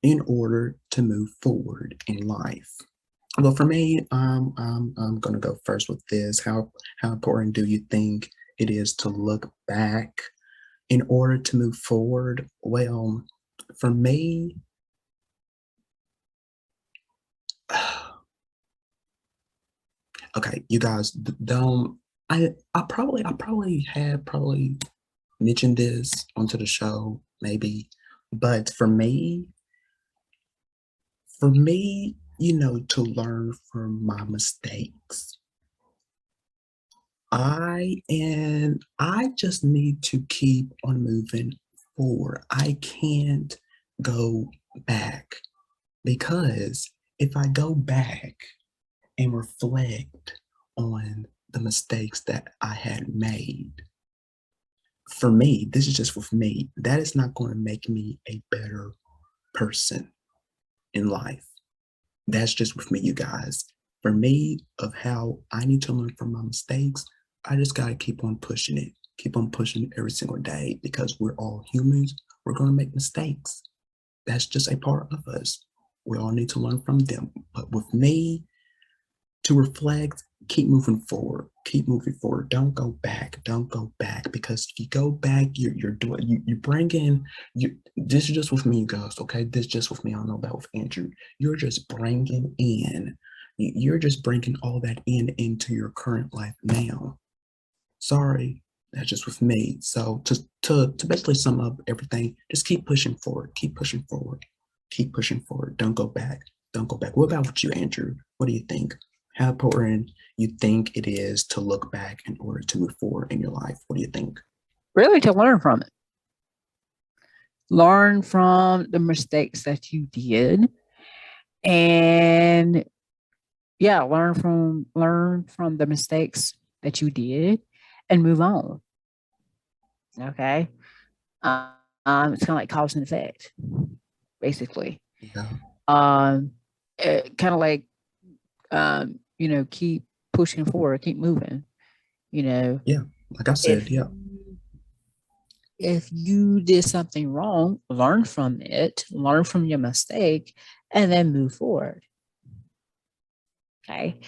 [SPEAKER 1] in order to move forward in life? Well, for me, I'm gonna go first with this. How important do you think it is to look back in order to move forward? Well, for me, okay, you guys don't. I probably have probably mentioned this onto the show maybe, but for me, to learn from my mistakes. I just need to keep on moving forward. I can't go back because if I go back and reflect on the mistakes that I had made, for me, this is just for me, that is not going to make me a better person in life. That's just with me, you guys. For me, of how I need to learn from my mistakes, I just got to keep on pushing it, keep on pushing it every single day because we're all humans. We're going to make mistakes. That's just a part of us. We all need to learn from them. But with me, to reflect, keep moving forward, keep moving forward. Don't go back, don't go back, because if you go back, you're doing, you bring in, this is just with me, you guys, okay? This is just with me. I don't know about with Andrew. You're just bringing in, you're just bringing all that into your current life now. Sorry, that's just with me. So to basically sum up everything, just keep pushing forward, keep pushing forward, keep pushing forward. Don't go back, don't go back. What about with you, Andrew? What do you think? How important you think it is to look back in order to move forward in your life? What do you think?
[SPEAKER 2] Really, to learn from it. Learn from the mistakes that you did, and yeah, learn from the mistakes that you did, and move on. Okay, it's kind of like cause and effect, basically.
[SPEAKER 1] Yeah,
[SPEAKER 2] Kind of like keep pushing forward, keep moving.
[SPEAKER 1] yeah. Like I said,
[SPEAKER 2] If
[SPEAKER 1] yeah,
[SPEAKER 2] if you did something wrong, learn from it, learn from your mistake, and then move forward. Okay.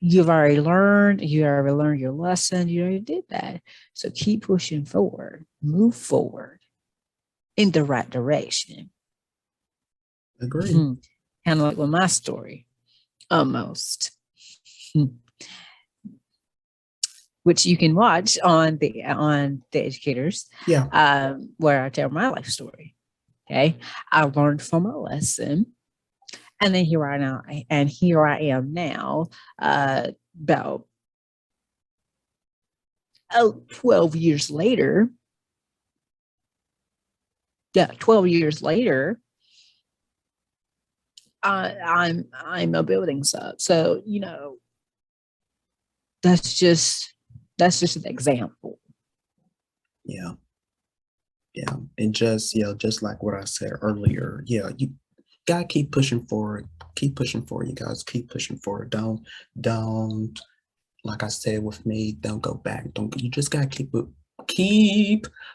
[SPEAKER 2] You already learned your lesson, you already did that. So keep pushing forward, move forward in the right direction.
[SPEAKER 1] agree.
[SPEAKER 2] Kind of like with my story, almost. Which you can watch on the Educators,
[SPEAKER 1] Yeah,
[SPEAKER 2] where I tell my life story. Okay, I learned from a lesson, and then here I am now, about 12 years later. Yeah, 12 years later, I'm a building sub. So that's just an example.
[SPEAKER 1] yeah, yeah. And just like what I said earlier, yeah, you gotta keep pushing forward. Keep pushing forward, you guys. Keep pushing forward. Don't like I said with me, don't go back. Don't you just gotta keep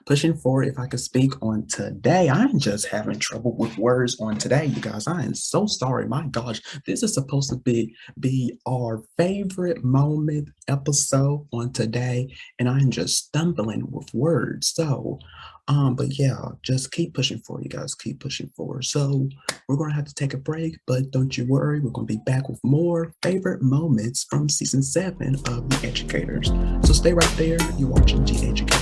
[SPEAKER 1] pushing forward. If I could speak on today, I'm just having trouble with words on today, you guys. I am so sorry. My gosh, this is supposed to be our favorite moment episode on today, and I'm just stumbling with words. So but yeah, just keep pushing forward, you guys. Keep pushing forward. So we're gonna have to take a break, but don't you worry, we're gonna be back with more favorite moments from season 7 of The Educators. So stay right there. You're watching The Educator.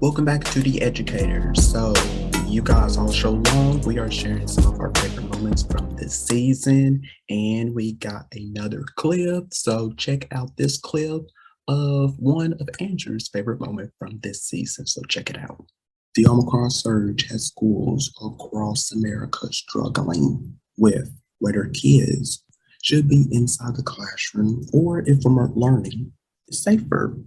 [SPEAKER 1] Welcome back to The Educators. So, you guys all show long. We are sharing some of our favorite moments from this season, and we got another clip. So, check out this clip of one of Andrew's favorite moments from this season. So, check it out. The Omicron surge has schools across America struggling with whether kids should be inside the classroom or if remote learning is safer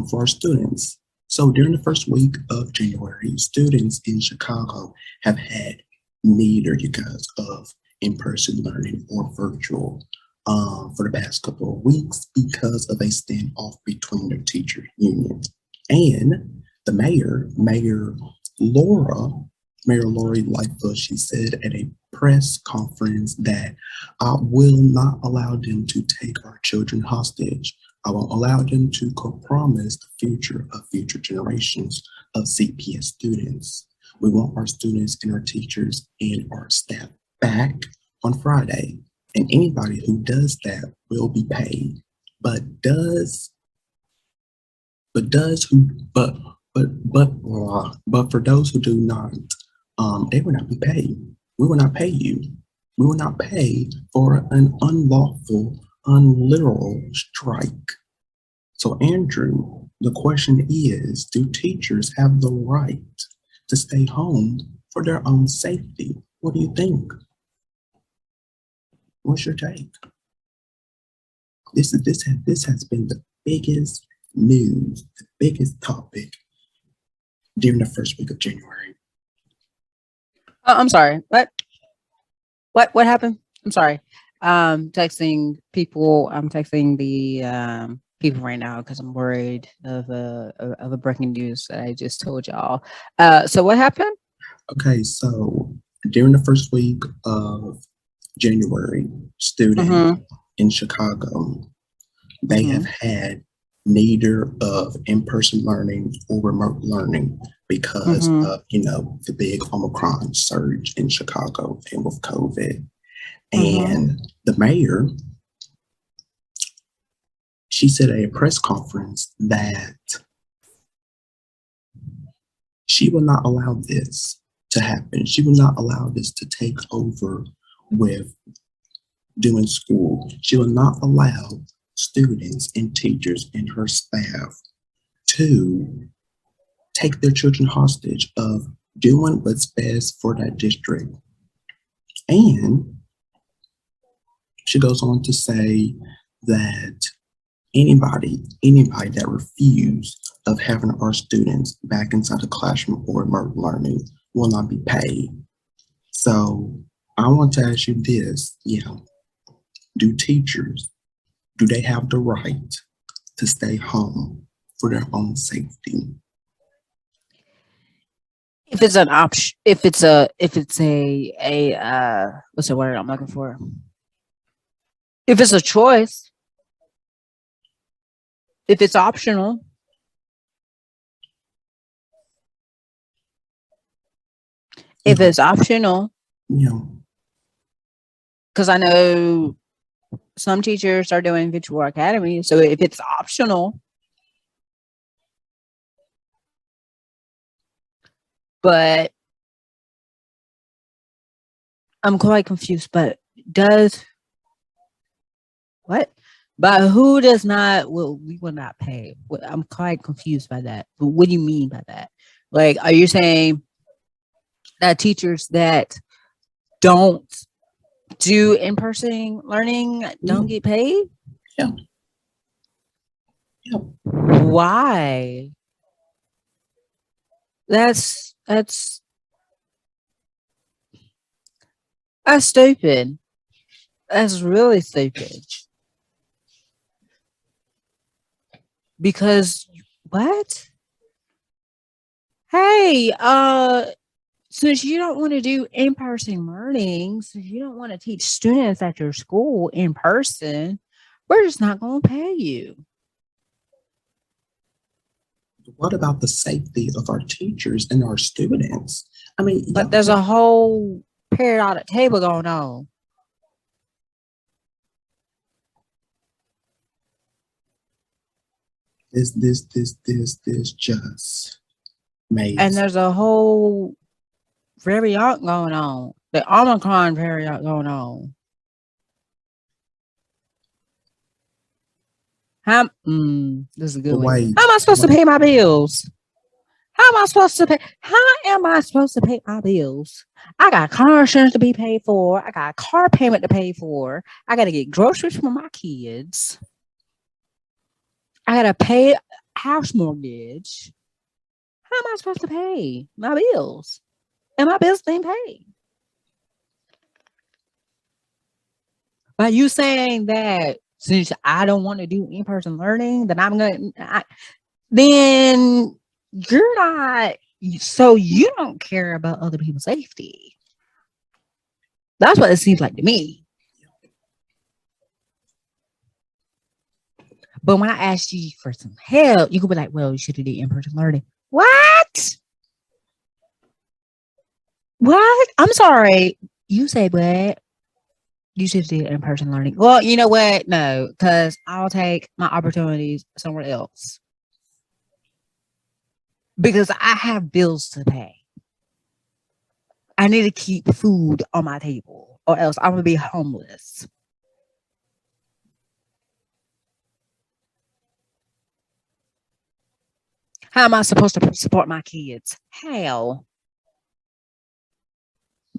[SPEAKER 1] for our students. So during the first week of January, students in Chicago have had neither, you guys, of in-person learning or virtual for the past couple of weeks because of a standoff between their teacher unions. And the Mayor Lori Lightfoot, she said at a press conference that I will not allow them to take our children hostage. I won't allow them to compromise the future of future generations of CPS students. We want our students and our teachers and our staff back on Friday. And anybody who does that will be paid. But for those who do not, they will not be paid. We will not pay you. We will not pay for an unlawful, unliteral strike. So, Andrew, the question is, do teachers have the right to stay home for their own safety? What do you think? What's your take? This has been the biggest news, the biggest topic during the first week of January.
[SPEAKER 2] I'm sorry. What happened? I'm sorry. Texting people. I'm texting the people right now because I'm worried of a breaking news that I just told y'all. So what happened?
[SPEAKER 1] Okay, so during the first week of January, students in Chicago, they have had neither of in-person learning or remote learning because of, the big Omicron surge in Chicago and with COVID. And the mayor, she said at a press conference that she will not allow this to happen. She will not allow this to take over with doing school. She will not allow students and teachers and her staff to take their children hostage of doing what's best for that district. And she goes on to say that anybody that refused of having our students back inside the classroom or remote learning will not be paid. So I want to ask you this, do teachers, do they have the right to stay home for their own safety?
[SPEAKER 2] If it's an option, if it's a what's the word I'm looking for? If it's a choice, if it's optional, if it's optional, because I know some teachers are doing virtual academy. So if it's optional, but I'm quite confused. But does what? But who does not? Well, we will not pay. I'm quite confused by that. But what do you mean by that? Like, are you saying that teachers that don't do in-person learning don't get paid?
[SPEAKER 1] Yeah.
[SPEAKER 2] Why? That's stupid. That's really stupid. Because what? Hey, since you don't want to do in-person learning, since you don't want to teach students at your school in person, we're just not going to pay you.
[SPEAKER 1] What about the safety of our teachers and our students? I mean,
[SPEAKER 2] but there's a whole periodic table going on.
[SPEAKER 1] This just
[SPEAKER 2] And there's a whole variant going on. The Omicron variant going on. This is a good one. How am I supposed to pay my bills? How am I supposed to pay my bills? I got car insurance to be paid for. I got a car payment to pay for. I got to get groceries for my kids. I got to pay house mortgage. How am I supposed to pay my bills? And my bills being paid? By you saying that since I don't want to do in-person learning, then you're not, so you don't care about other people's safety. That's what it seems like to me. But when I ask you for some help, you could be like, well, you should have did in-person learning. What? What? I'm sorry. You say what? You should do in-person learning. Well, you know what? No, because I'll take my opportunities somewhere else. Because I have bills to pay. I need to keep food on my table, or else I'm going to be homeless. How am I supposed to support my kids? How?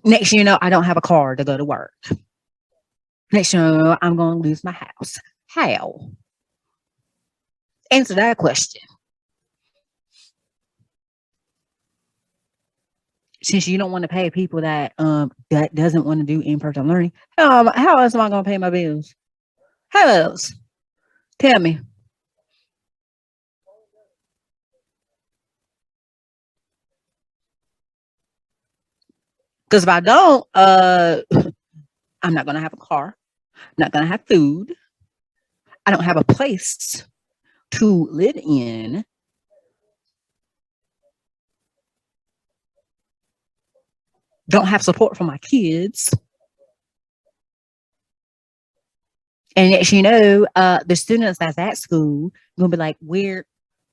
[SPEAKER 2] Next thing you know, I don't have a car to go to work. Next thing you know, I'm going to lose my house. How? Answer that question. Since you don't want to pay people that that doesn't want to do in-person learning, how else am I going to pay my bills? How else? Tell me. Because if I don't, I'm not going to have a car. I'm not going to have food. I don't have a place to live in. Don't have support for my kids. And next you know, the students that's at school going to be like, where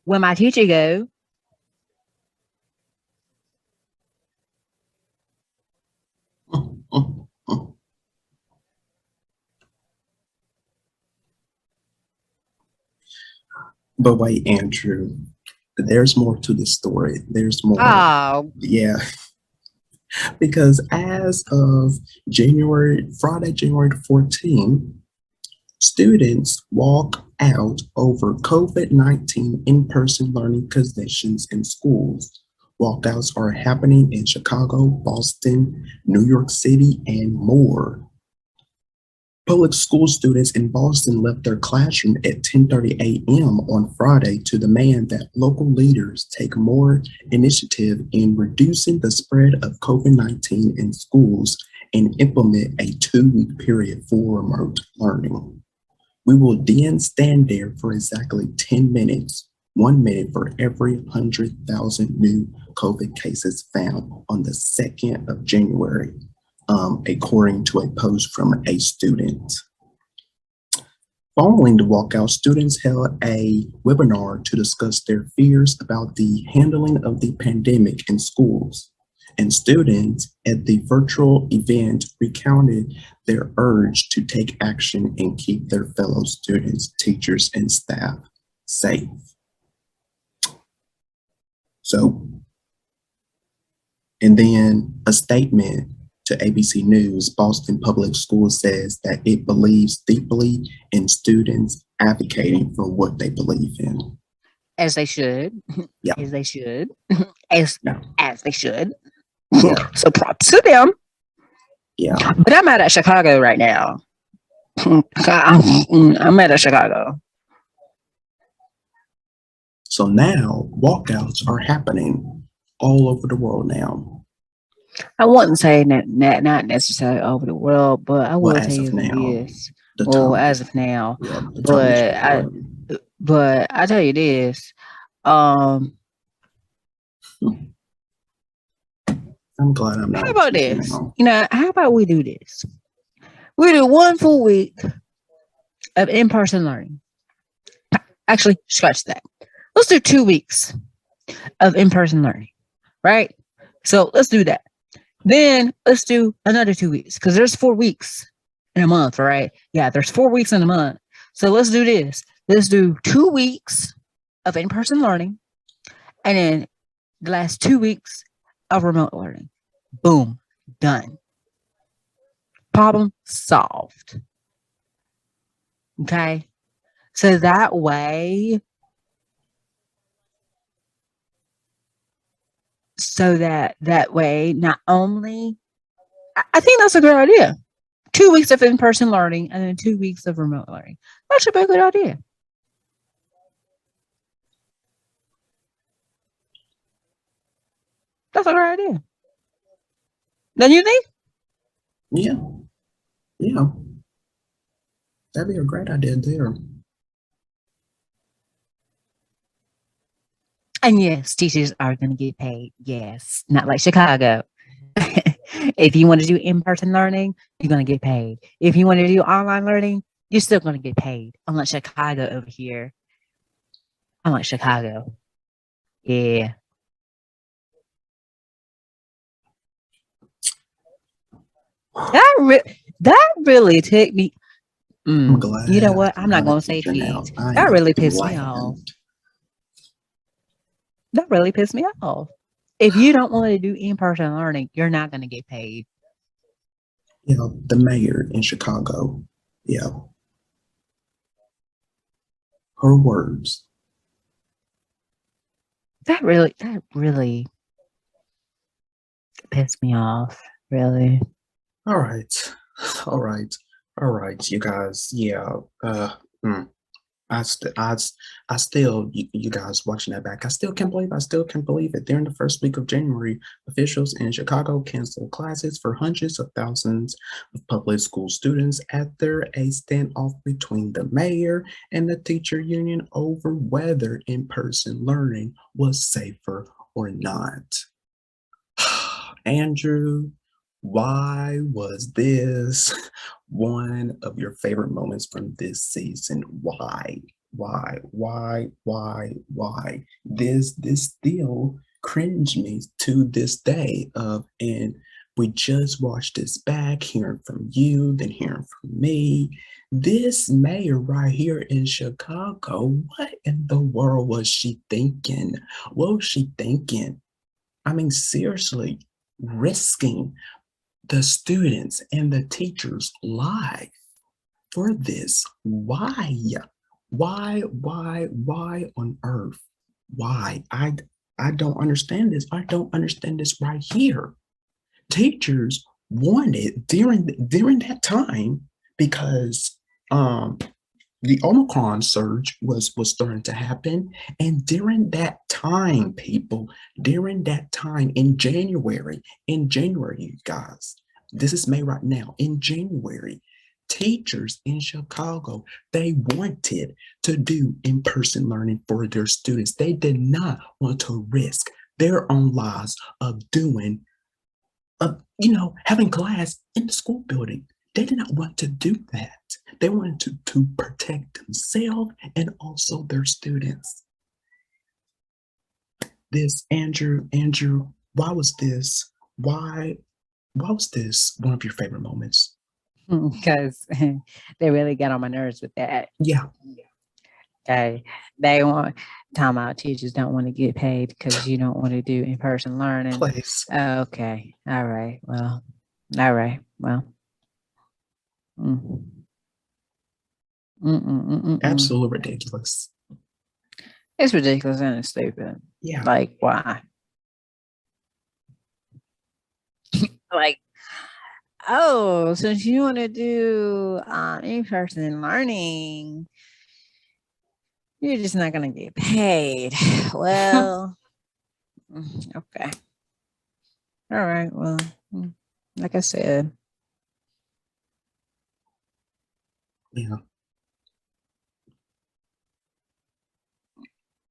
[SPEAKER 2] my teacher go?
[SPEAKER 1] But wait, Andrew, there's more to the story. There's more.
[SPEAKER 2] Oh.
[SPEAKER 1] Yeah. Because as of Friday, January 14th, students walk out over COVID-19 in-person learning conditions in schools. Walkouts are happening in Chicago, Boston, New York City, and more. Public school students in Boston left their classroom at 10:30 a.m. on Friday to demand that local leaders take more initiative in reducing the spread of COVID-19 in schools and implement a 2-week period for remote learning. We will then stand there for exactly 10 minutes, 1 minute for every 100,000 new COVID cases found on the 2nd of January. According to a post from a student. Following the walkout, students held a webinar to discuss their fears about the handling of the pandemic in schools. And students at the virtual event recounted their urge to take action and keep their fellow students, teachers, and staff safe. So, and then a statement to ABC News, Boston Public Schools says that it believes deeply in students advocating for what they believe in.
[SPEAKER 2] As they should.
[SPEAKER 1] Yeah.
[SPEAKER 2] As they should. As they should.
[SPEAKER 1] Yeah.
[SPEAKER 2] So props to them.
[SPEAKER 1] Yeah.
[SPEAKER 2] But I'm out at Chicago right now. I'm out of Chicago.
[SPEAKER 1] So now walkouts are happening all over the world now.
[SPEAKER 2] I wouldn't say that not necessarily over the world, but I will tell you this. Well, as of now, but I tell you this.
[SPEAKER 1] I'm glad I'm not.
[SPEAKER 2] How about this? You know, how about we do this? We do 1 full week of in-person learning. Actually, scratch that. Let's do 2 weeks. of in-person learning, right? So let's do that. Then let's do another 2 weeks because there's 4 weeks in a month, right? Yeah, there's 4 weeks in a month. So let's do this. Let's do 2 weeks of in-person learning and then the last 2 weeks of remote learning. Boom, done. Problem solved. Okay. So that way, not only, I think that's a good idea. 2 weeks of in-person learning and then 2 weeks of remote learning. That should be a good idea. That's a great idea. Don't you think?
[SPEAKER 1] Yeah. Yeah. That'd be a great idea there.
[SPEAKER 2] And yes, teachers are going to get paid. Yes, not like Chicago. If you want to do in-person learning, you're going to get paid. If you want to do online learning, you're still going to get paid. Unlike Chicago over here. Unlike Chicago. Yeah. That really took me.
[SPEAKER 1] I'm glad.
[SPEAKER 2] You know what? I'm not
[SPEAKER 1] I'm
[SPEAKER 2] going
[SPEAKER 1] a
[SPEAKER 2] to say
[SPEAKER 1] teacher now.
[SPEAKER 2] feet.
[SPEAKER 1] I
[SPEAKER 2] That
[SPEAKER 1] am
[SPEAKER 2] really pissed me
[SPEAKER 1] glad.
[SPEAKER 2] off. That really pissed me off. If you don't want to do in-person learning, you're not going to get paid.
[SPEAKER 1] You know, the mayor in Chicago, yeah, her words.
[SPEAKER 2] That really pissed me off. Really.
[SPEAKER 1] All right, all right, all right, you guys. Yeah, I still, you guys watching that back, I still can't believe it. During the first week of January, officials in Chicago canceled classes for hundreds of thousands of public school students after a standoff between the mayor and the teacher union over whether in-person learning was safer or not. Andrew, why was this one of your favorite moments from this season? Why? Why? This still cringe me to this day of, and we just watched this back, hearing from you, then hearing from me. This mayor right here in Chicago, what in the world was she thinking? What was she thinking? I mean, seriously, risking the students and the teachers' life for this. Why? Why on earth? Why? I don't understand this. I don't understand this right here. Teachers wanted during that time because the Omicron surge was starting to happen. And during that time, people, during that time in January, you guys, this is May right now, in January, teachers in Chicago, they wanted to do in-person learning for their students. They did not want to risk their own lives of doing, having class in the school building. They did not want to do that. They wanted to protect themselves and also their students. This, Andrew, why was this one of your favorite moments?
[SPEAKER 2] Because they really get on my nerves with that.
[SPEAKER 1] Yeah.
[SPEAKER 2] Okay. They want talking about teachers don't want to get paid because you don't want to do in-person learning.
[SPEAKER 1] Place.
[SPEAKER 2] Okay. All right. Well.
[SPEAKER 1] Absolutely ridiculous.
[SPEAKER 2] It's ridiculous and it's stupid.
[SPEAKER 1] Yeah.
[SPEAKER 2] Like, why? Like, oh, since you want to do in-person learning, you're just not going to get paid. Well, okay. All right. Well, like I said.
[SPEAKER 1] Yeah.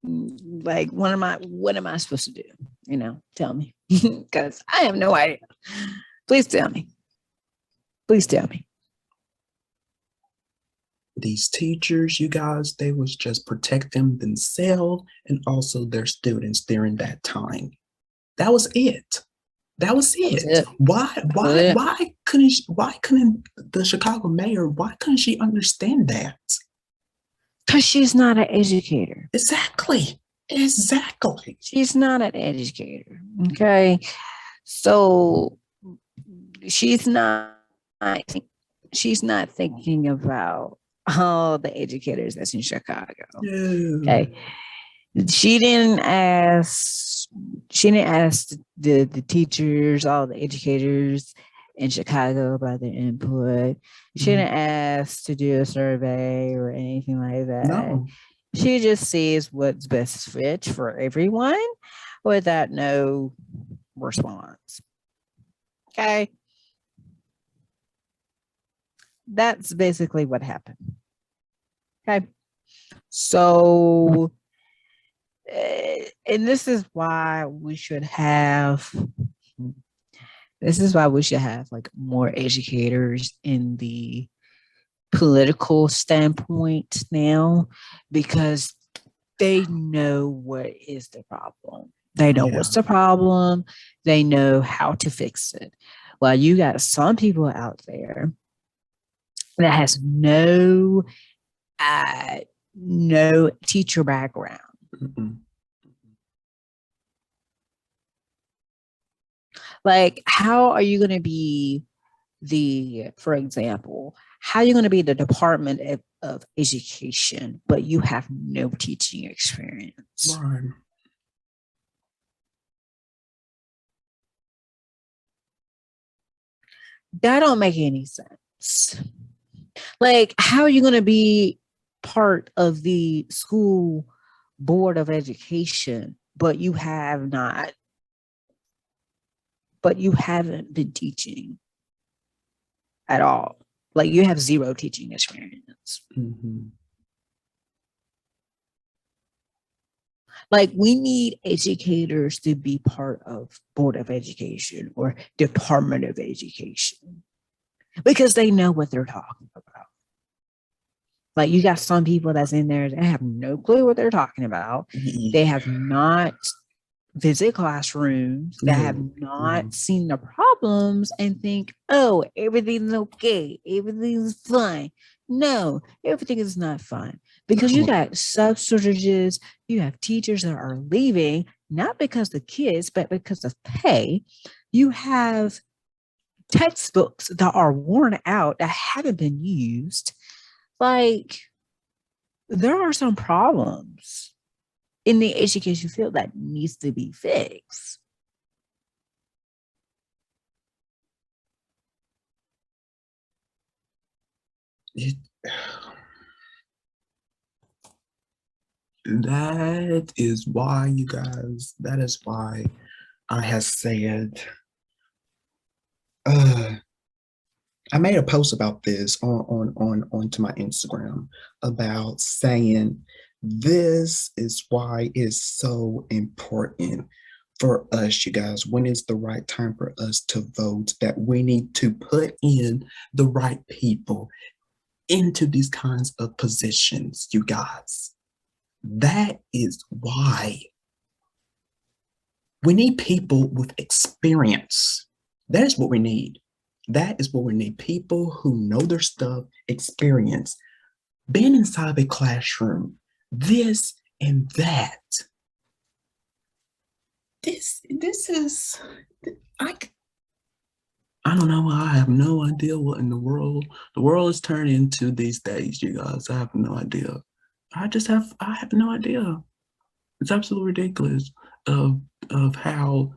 [SPEAKER 2] Like, what am I supposed to do? Tell me. Because I have no idea. Please tell me.
[SPEAKER 1] these teachers, you guys, they was just protecting themselves and also their students during that time. That was it. That was
[SPEAKER 2] That was
[SPEAKER 1] it.
[SPEAKER 2] it. Was it.
[SPEAKER 1] Why couldn't the Chicago mayor, why couldn't she understand that?
[SPEAKER 2] Because she's not an educator.
[SPEAKER 1] Exactly.
[SPEAKER 2] She's not an educator. Okay. So she's not she's not thinking about all the educators that's in Chicago.
[SPEAKER 1] No.
[SPEAKER 2] Okay. She didn't ask the teachers, all the educators in Chicago about their input. She didn't ask to do a survey or anything like that.
[SPEAKER 1] No.
[SPEAKER 2] She just sees what's best fit for everyone without no response. Okay. That's basically what happened. Okay. So, and this is why we should have like more educators in the political standpoint now, because they know what is the problem. They know what's the problem. They know how to fix it. Well, you got some people out there that has no teacher background.
[SPEAKER 1] Mm-mm.
[SPEAKER 2] Like, how are you going to be for example, how are you going to be the Department of Education, but you have no teaching experience?
[SPEAKER 1] Right.
[SPEAKER 2] That don't make any sense. Like, how are you going to be part of the school board of education, but you haven't been teaching at all? Like, you have zero teaching experience.
[SPEAKER 1] Mm-hmm.
[SPEAKER 2] Like, we need educators to be part of Board of Education or Department of Education because they know what they're talking about. Like, you got some people that's in there that have no clue what they're talking about. They have not visit classrooms, that have not seen the problems and think, oh, everything's okay, everything's fine. No, everything is not fine, because you got sub shortages, you have teachers that are leaving, not because of kids, but because of pay. You have textbooks that are worn out, that haven't been used. Like, there are some problems in the education field that needs to be fixed.
[SPEAKER 1] That is why, you guys, that is why I have said, I made a post about this onto my Instagram about saying this is why it's so important for us, you guys, when it's the right time for us to vote, that we need to put in the right people into these kinds of positions, you guys. That is why we need people with experience. That is what we need. That is what we need. People who know their stuff, experience, being inside of a classroom, this and that. This is, I don't know. I have no idea what in the world is turning into these days, you guys. I have no idea. I have no idea. It's absolutely ridiculous of how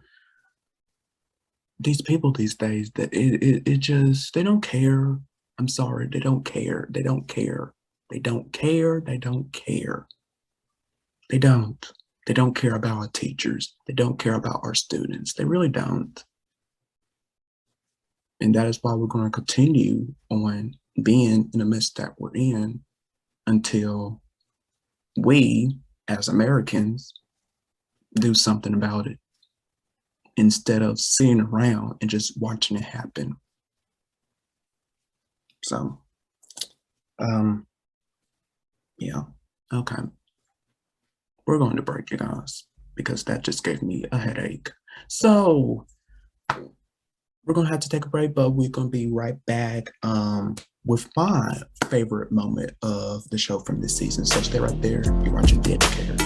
[SPEAKER 1] these people these days, that it just, they don't care. I'm sorry, they don't care. They don't care. They don't care. They don't care. They don't. They don't care about our teachers. They don't care about our students. They really don't. And that is why we're going to continue on being in the midst that we're in until we, as Americans, do something about it, instead of sitting around and just watching it happen. So, Yeah. Okay. We're going to break, you guys, because that just gave me a headache. So we're gonna have to take a break, but we're gonna be right back with my favorite moment of the show from this season. So stay right there. You're watching The Educator.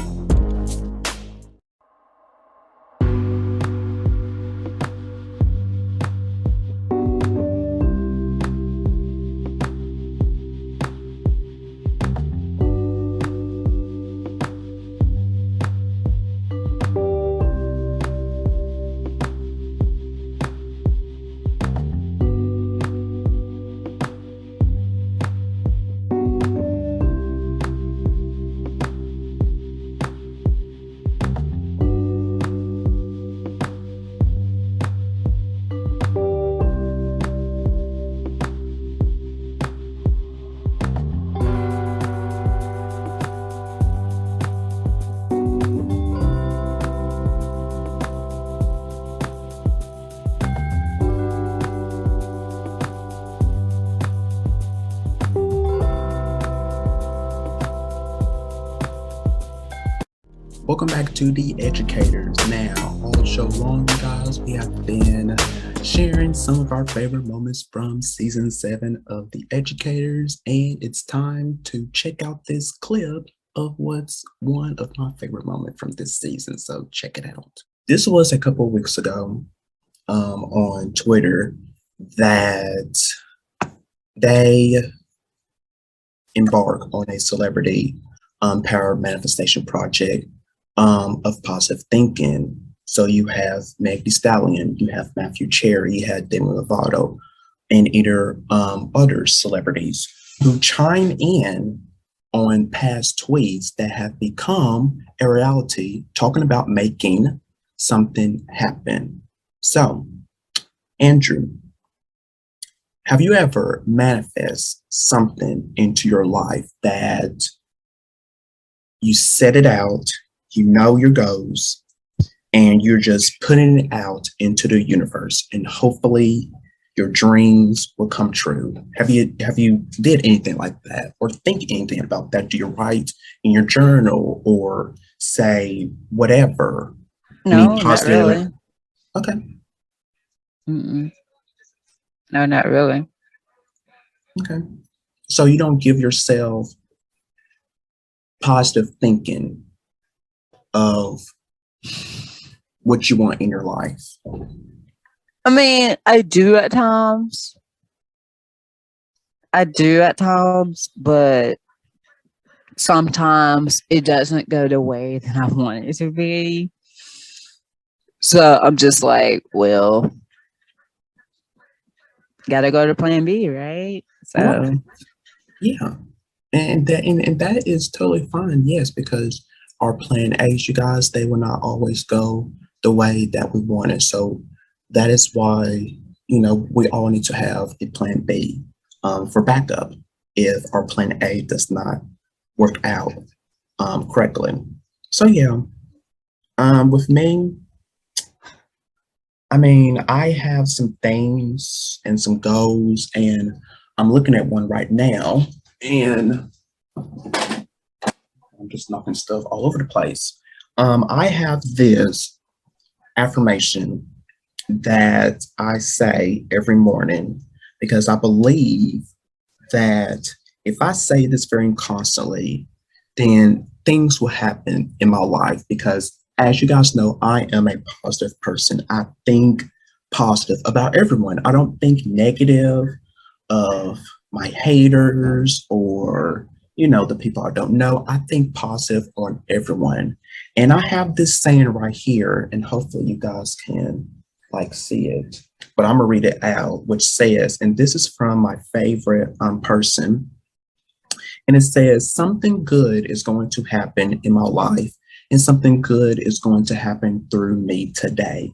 [SPEAKER 1] Welcome back to The Educators. Now, all show long, you guys, we have been sharing some of our favorite moments from season 7 of The Educators, and it's time to check out this clip of what's one of my favorite moments from this season. So check it out. This was a couple of weeks ago on Twitter that they embark on a celebrity power manifestation project of positive thinking. So you have Meg Thee Stallion, you have Matthew Cherry, you had Demi Lovato, and other celebrities who chime in on past tweets that have become a reality, talking about making something happen. So, Andrew, have you ever manifest something into your life that you set it out, you know your goals, and you're just putting it out into the universe, and hopefully your dreams will come true? Have you did anything like that, or think anything about that? Do you write in your journal or say whatever?
[SPEAKER 2] No, not really.
[SPEAKER 1] Okay.
[SPEAKER 2] Mm-mm. No, not really.
[SPEAKER 1] Okay. So you don't give yourself positive thinking of what you want in your life?
[SPEAKER 2] I mean, I do at times. But sometimes it doesn't go the way that I want it to be. So I'm just like, well, gotta go to plan B, right? So
[SPEAKER 1] Right. Yeah. And that is totally fine, yes, because our plan A's, you guys, they will not always go the way that we wanted. So that is why, we all need to have a plan B for backup if our plan A does not work out correctly. So yeah, with me, I mean, I have some things and some goals, and I'm looking at one right now, and I'm just knocking stuff all over the place. I have this affirmation that I say every morning because I believe that if I say this very constantly, then things will happen in my life. Because as you guys know, I am a positive person. I think positive about everyone. I don't think negative of my haters or the people I don't know. I think positive on everyone. And I have this saying right here, and hopefully you guys can see it, but I'm gonna read it out, which says, and this is from my favorite person, and it says, something good is going to happen in my life, and something good is going to happen through me today.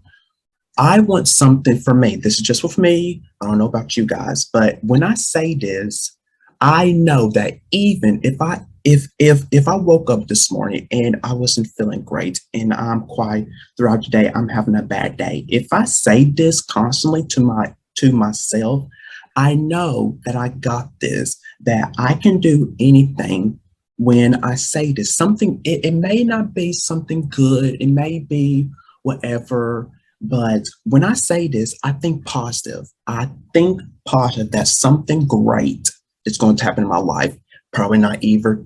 [SPEAKER 1] I want something for me. This is just with me. I don't know about you guys, but when I say this, I know that even if I woke up this morning and I wasn't feeling great and I'm quiet throughout the day, I'm having a bad day. If I say this constantly to myself, I know that I got this, that I can do anything when I say this, it may not be something good, it may be whatever, but when I say this, I think positive. I think positive that something great is going to happen in my life. Probably not either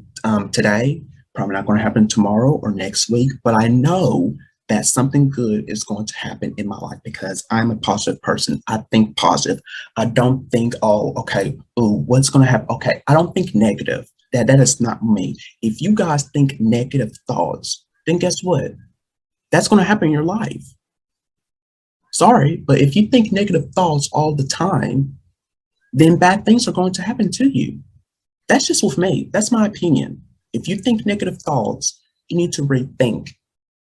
[SPEAKER 1] today, probably not going to happen tomorrow or next week, but I know that something good is going to happen in my life because I'm a positive person. I think positive. I don't think, oh, okay, ooh, what's going to happen? Okay, I don't think negative. That is not me. If you guys think negative thoughts, then guess what? That's going to happen in your life. Sorry, but if you think negative thoughts all the time, then bad things are going to happen to you. That's just with me. That's my opinion. If you think negative thoughts, you need to rethink,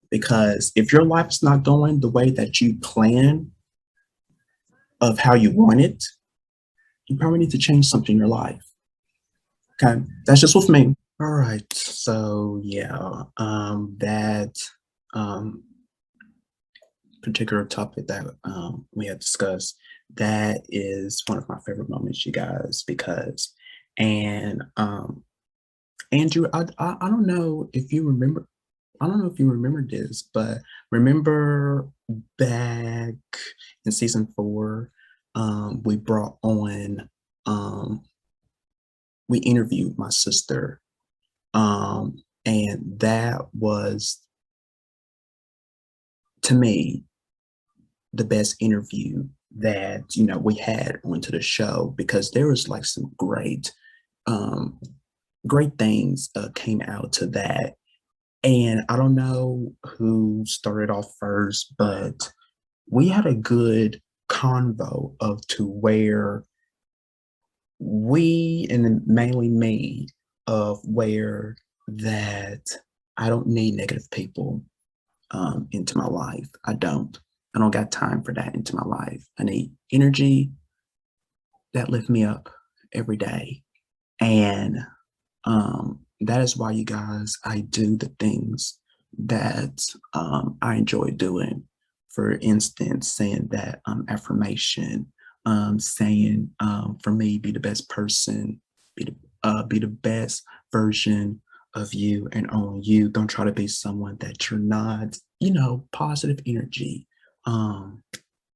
[SPEAKER 1] because if your life is not going the way that you plan of how you want it, you probably need to change something in your life. Okay, that's just with me. All right, so yeah, that particular topic that we have discussed, that is one of my favorite moments, you guys, because, and Andrew, I don't know if you remember, I don't know if you remember this, but remember back in season 4, we brought on, we interviewed my sister, and that was, to me, the best interview that we had onto the show, because there was like some great things came out to that. And I don't know who started off first, but we had a good convo of to where we, and mainly me, of where that I don't need negative people into my life. I don't got time for that into my life. I need energy that lift me up every day. And that is why, you guys, I do the things that I enjoy doing. For instance, saying that affirmation, saying for me, be the best person, be the best version of you and only you. Don't try to be someone that you're not. Positive energy.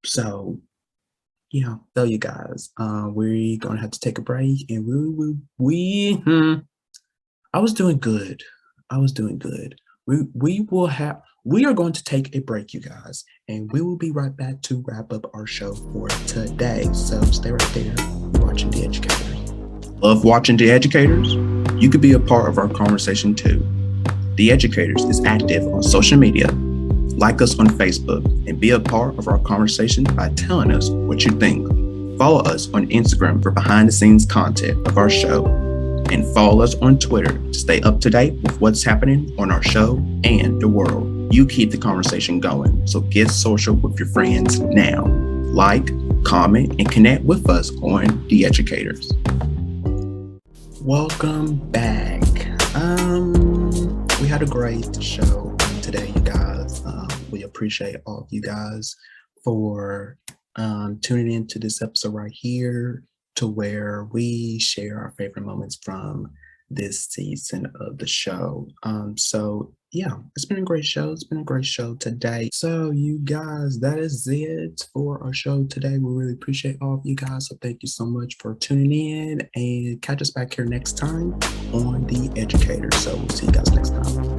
[SPEAKER 1] So tell you guys, we're gonna have to take a break, and I was doing good. We are going to take a break, you guys, and we will be right back to wrap up our show for today. So stay right there, watching The Educators. Love watching The Educators? You could be a part of our conversation too. The Educators is active on social media. Like us on Facebook and be a part of our conversation by telling us what you think. Follow us on Instagram for behind the scenes content of our show, and follow us on Twitter to stay up to date with what's happening on our show and the world. You keep the conversation going, so get social with your friends now. Like, comment, and connect with us on The Educators. Welcome back. We had a great show today, you guys. We appreciate all of you guys for tuning into this episode right here, to where we share our favorite moments from this season of the show. So yeah, it's been a great show. It's been a great show today. So you guys, that is it for our show today. We really appreciate all of you guys. So thank you so much for tuning in, and catch us back here next time on The Educator. So we'll see you guys next time.